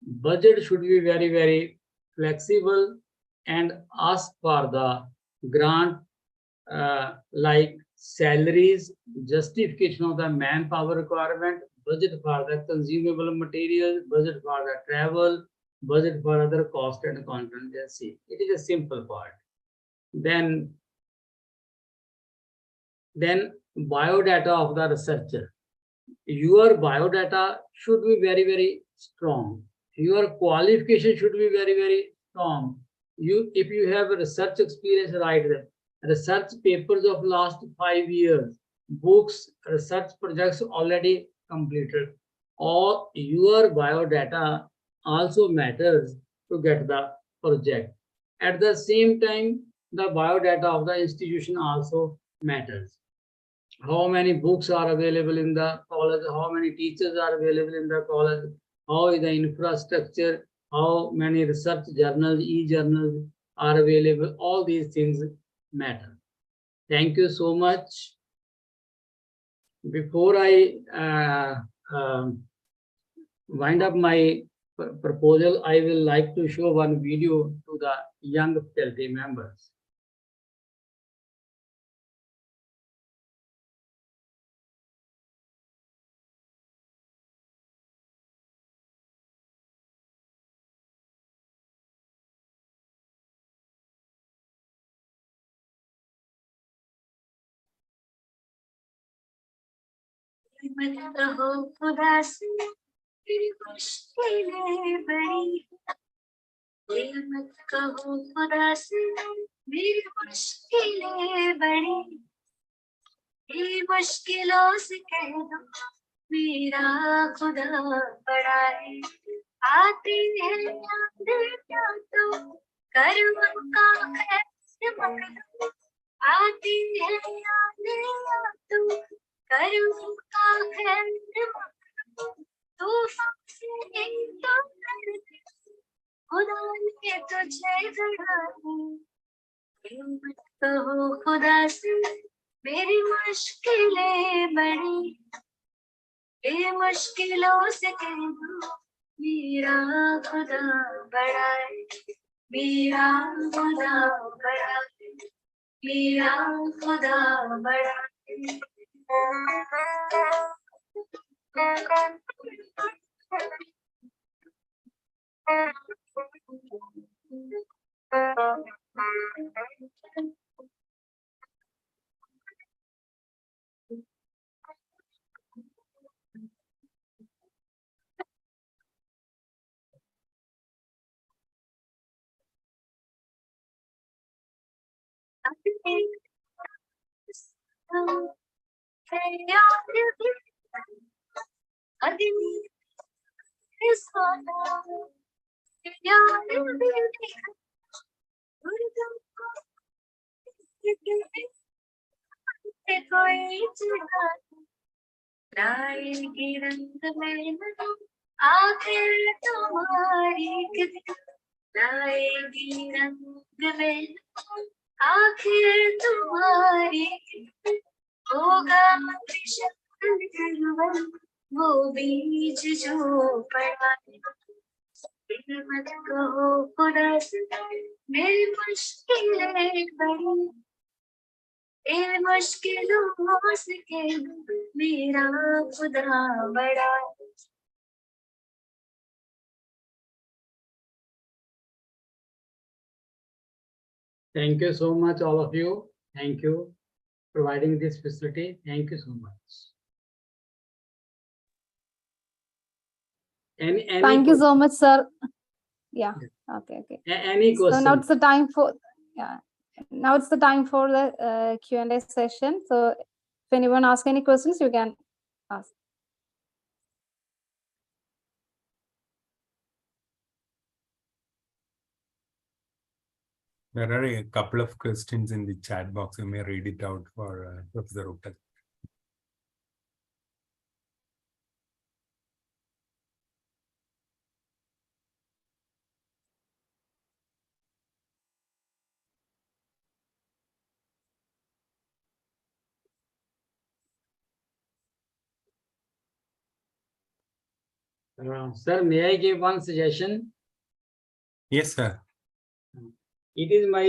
Budget should be very, very flexible and ask for the grant like salaries, justification of the manpower requirement, budget for the consumable materials, budget for the travel, budget for other cost and contingency. It is a simple part. Then biodata of the researcher. Your biodata should be very, very strong. Your qualification should be very, very strong. If you have a research experience, write them. Research papers of last 5 years, books, research projects already completed. Or your biodata also matters to get the project. At the same time, the biodata of the institution also matters. How many books are available in the college, how many teachers are available in the college, how is the infrastructure, how many research journals, e-journals are available, all these things matter. Thank you so much. Before I wind up my proposal, I will like to show one video to the young faculty members. मेरी मुश्किलें बड़ी, ये मत कहो खुदा से मेरी मुश्किलें बड़ी, ये मुश्किलों से कह दो मेरा खुदा बड़ा है। आती है यादें क्या तो कर्म का खैर मकदम, आती है यादें या तो कर्म का खैर मकदम, तूफान से एक तो डरती खुदा ने तुझे गढ़ा है। ये मत कहो खुदा से मेरी मुश्किलें बड़ी, ये मुश्किलों से कह दो मेरा खुदा बड़ा है, मेरा खुदा बड़ा है, मेरा खुदा बड़ा है। लाएगी रंग में आखिर तुम्हारी किस्मत, लाएगी रंग में आखिर तुम्हारी किस्मत, होगा वो बीज जो पड़ा है। फिर मत कहो खुदा से मेरी मुश्किलें बड़ी, ये मुश्किलों से कह दो मेरा खुदा बड़ा है। Thank you so much, all of you. Thank you for providing this facility. Thank you so much. Any Thank you so much, sir. Yeah. Okay. Any So question? now it's the time for Now it's the time for the Q&A session. So if anyone asks any questions, you can ask. There are a couple of questions in the chat box. You may read it out for Professor Uppal. Sir, may I give one suggestion? Yes, sir. It is my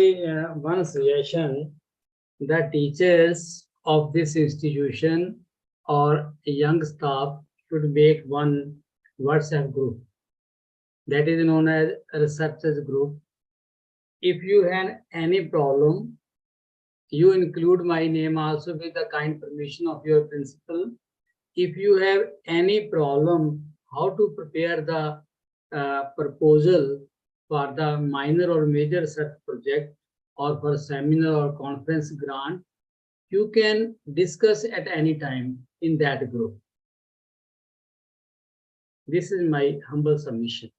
one suggestion that teachers of this institution or young staff should make one WhatsApp group that is known as a researchers group. If you have any problem, you include my name also with the kind permission of your principal. If you have any problem how to prepare the proposal for the minor or major research project or for seminar or conference grant, you can discuss at any time in that group. This is my humble submission.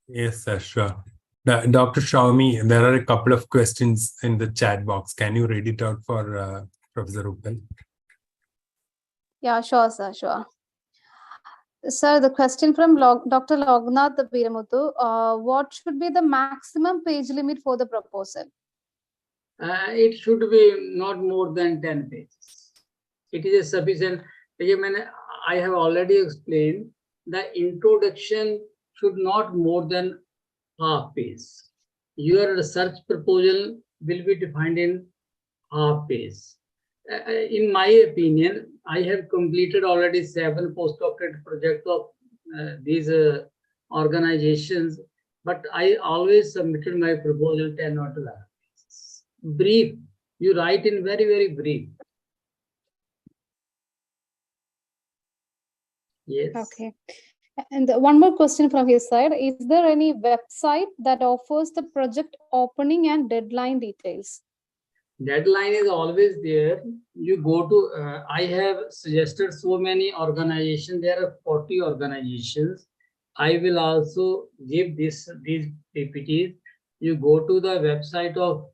Yes, sir, sure. Dr. Shawmi, there are a couple of questions in the chat box. Can you read it out for Professor Uppal? Yeah, sure, sir, sure. Sir, the question from Dr. Lognath Veeramuthu, what should be the maximum page limit for the proposal? It should be not more than 10 pages. It is a sufficient. I have already explained the introduction should not more than half page. Your research proposal will be defined in half page. In my opinion, I have completed already 7 postdoctorate projects of these organizations, but I always submitted my proposal 10 or 12 pages. Brief, you write in very, very brief. Yes. Okay. And one more question from his side. Is there any website that offers the project opening and deadline details? Deadline is always there. You go to, I have suggested so many organizations. There are 40 organizations. I will also give these PPTs. You go to the website of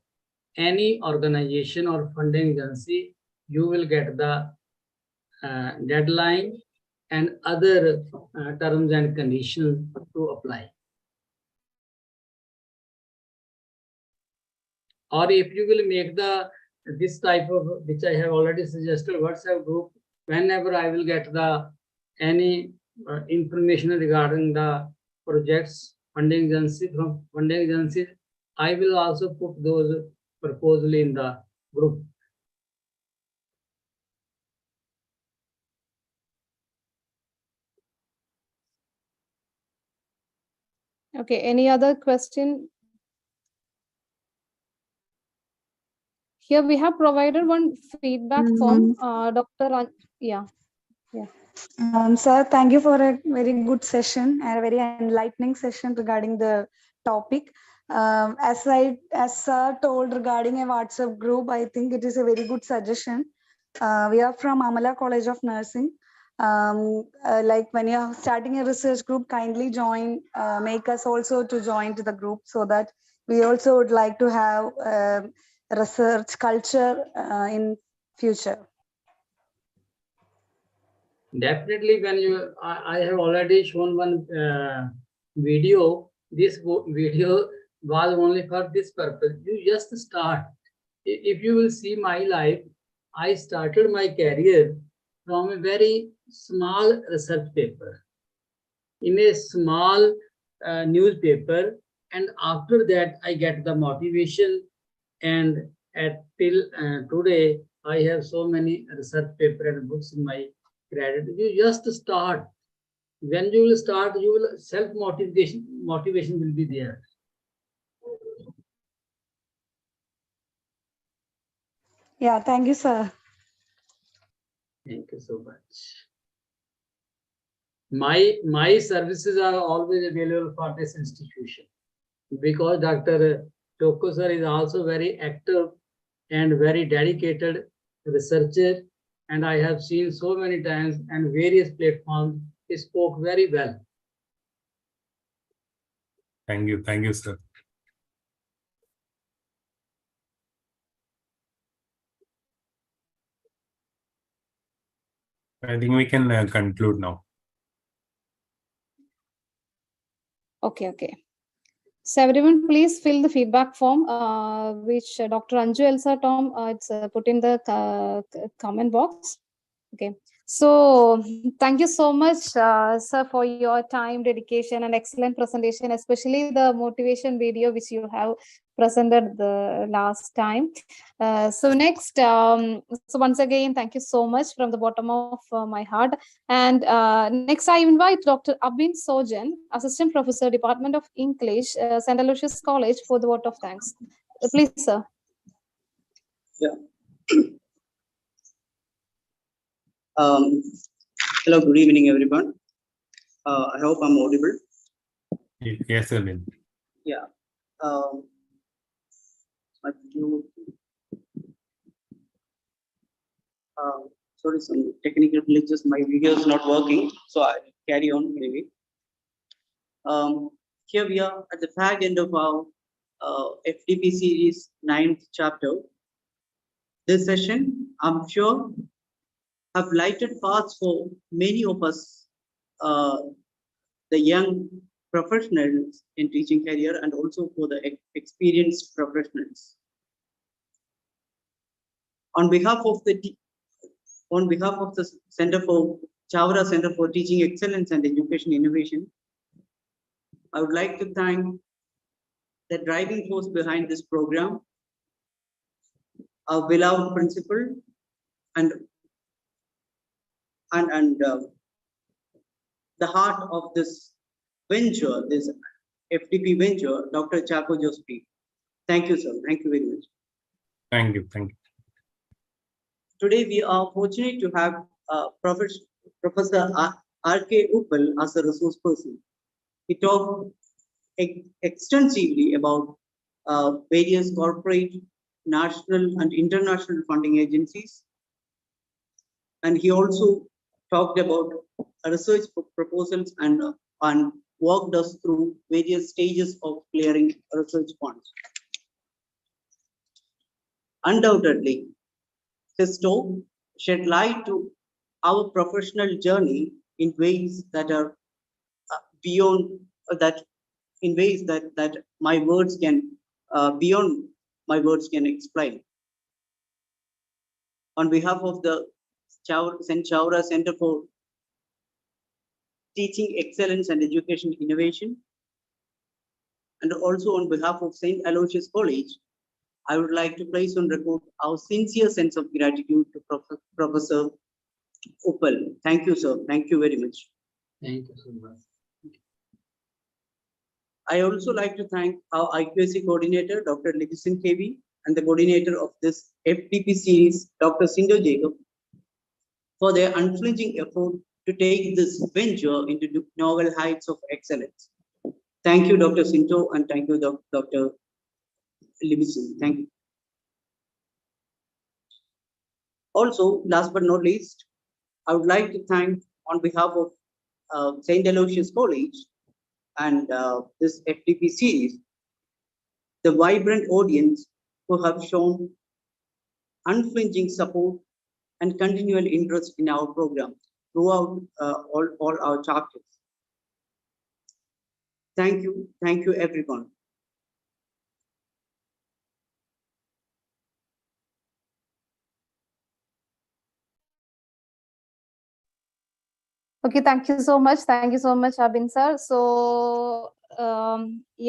any organization or funding agency, you will get the deadline and other terms and conditions to apply. Or if you will make this type of, which I have already suggested, WhatsApp group, whenever I will get any information regarding the projects funding agency from funding agencies, I will also put those proposal in the group. Okay, any other question? Here we have provided one feedback form, Dr. Yeah. Sir, thank you for a very good session and a very enlightening session regarding the topic. As Sir told regarding a WhatsApp group, I think it is a very good suggestion. We are from Amala College of Nursing. Like when you are starting a research group, kindly join, make us also to join to the group so that we also would like to have research culture in future. Definitely, when I have already shown one video. This video was only for this purpose. You just start. If you will see my life, I started my career from a very small research paper in a small newspaper, and after that I get the motivation, and till today I have so many research paper and books in my credit. You just start. When you will start, you will motivation will be there. Yeah, thank you, sir. Thank you so much. My services are always available for this institution because Dr. Toko sir is also very active and very dedicated researcher, and I have seen so many times and various platforms. He spoke very well. Thank you, sir. I think we can conclude now. Okay. So everyone, please fill the feedback form, which Dr. Anju Elsa Tom, it's put in the comment box. Okay. So thank you so much, sir, for your time, dedication, and excellent presentation, especially the motivation video which you have presented the last time. So next, so once again, thank you so much from the bottom of my heart. And next, I invite Dr. Abin Sojan, Assistant Professor, Department of English, St. Aloysius College, for the vote of thanks. Please, sir. Yeah. Hello, good evening, everyone. I hope I'm audible. Yes, Abin. Yeah. Sorry, some technical glitches. My video is not working, so I'll carry on maybe. Here we are at the fag end of our FDP series 9th chapter. This session, I'm sure, have lighted paths for many of us, the young professionals in teaching career, and also for the experienced professionals. On behalf of the Chavara Center for Teaching Excellence and Education Innovation, I would like to thank the driving force behind this program, our beloved principal, and the heart of this venture, this FDP venture, Dr. Chaco Joseph. Thank you, sir. Thank you very much. Thank you. Today we are fortunate to have Professor R.K. Uppal as a resource person. He talked extensively about various corporate, national and international funding agencies. And he also talked about research proposals and walked us through various stages of clearing research funds. Undoubtedly, his talk shed light to our professional journey in ways that are beyond that, in ways that my words can beyond my words can explain. On behalf of the St. Chavara Center for Teaching Excellence and Education Innovation, and also on behalf of St. Aloysius College, I would like to place on record our sincere sense of gratitude to Professor Uppal. Thank you, sir. Thank you very much. Thank you so much. I also like to thank our IQAC coordinator, Dr. Livingston KV, and the coordinator of this FDP series, Dr. Sindo Jacob, for their unflinching effort to take this venture into novel heights of excellence. Thank you, Dr. Sinto, and thank you, Dr. Livingston. Thank you. Also, last but not least, I would like to thank, on behalf of St. Aloysius College and this FDP series, the vibrant audience who have shown unflinching support and continual interest in our program throughout all our chapters. Thank you everyone. Okay, thank you so much. Thank you so much, Abin sir. So, yeah.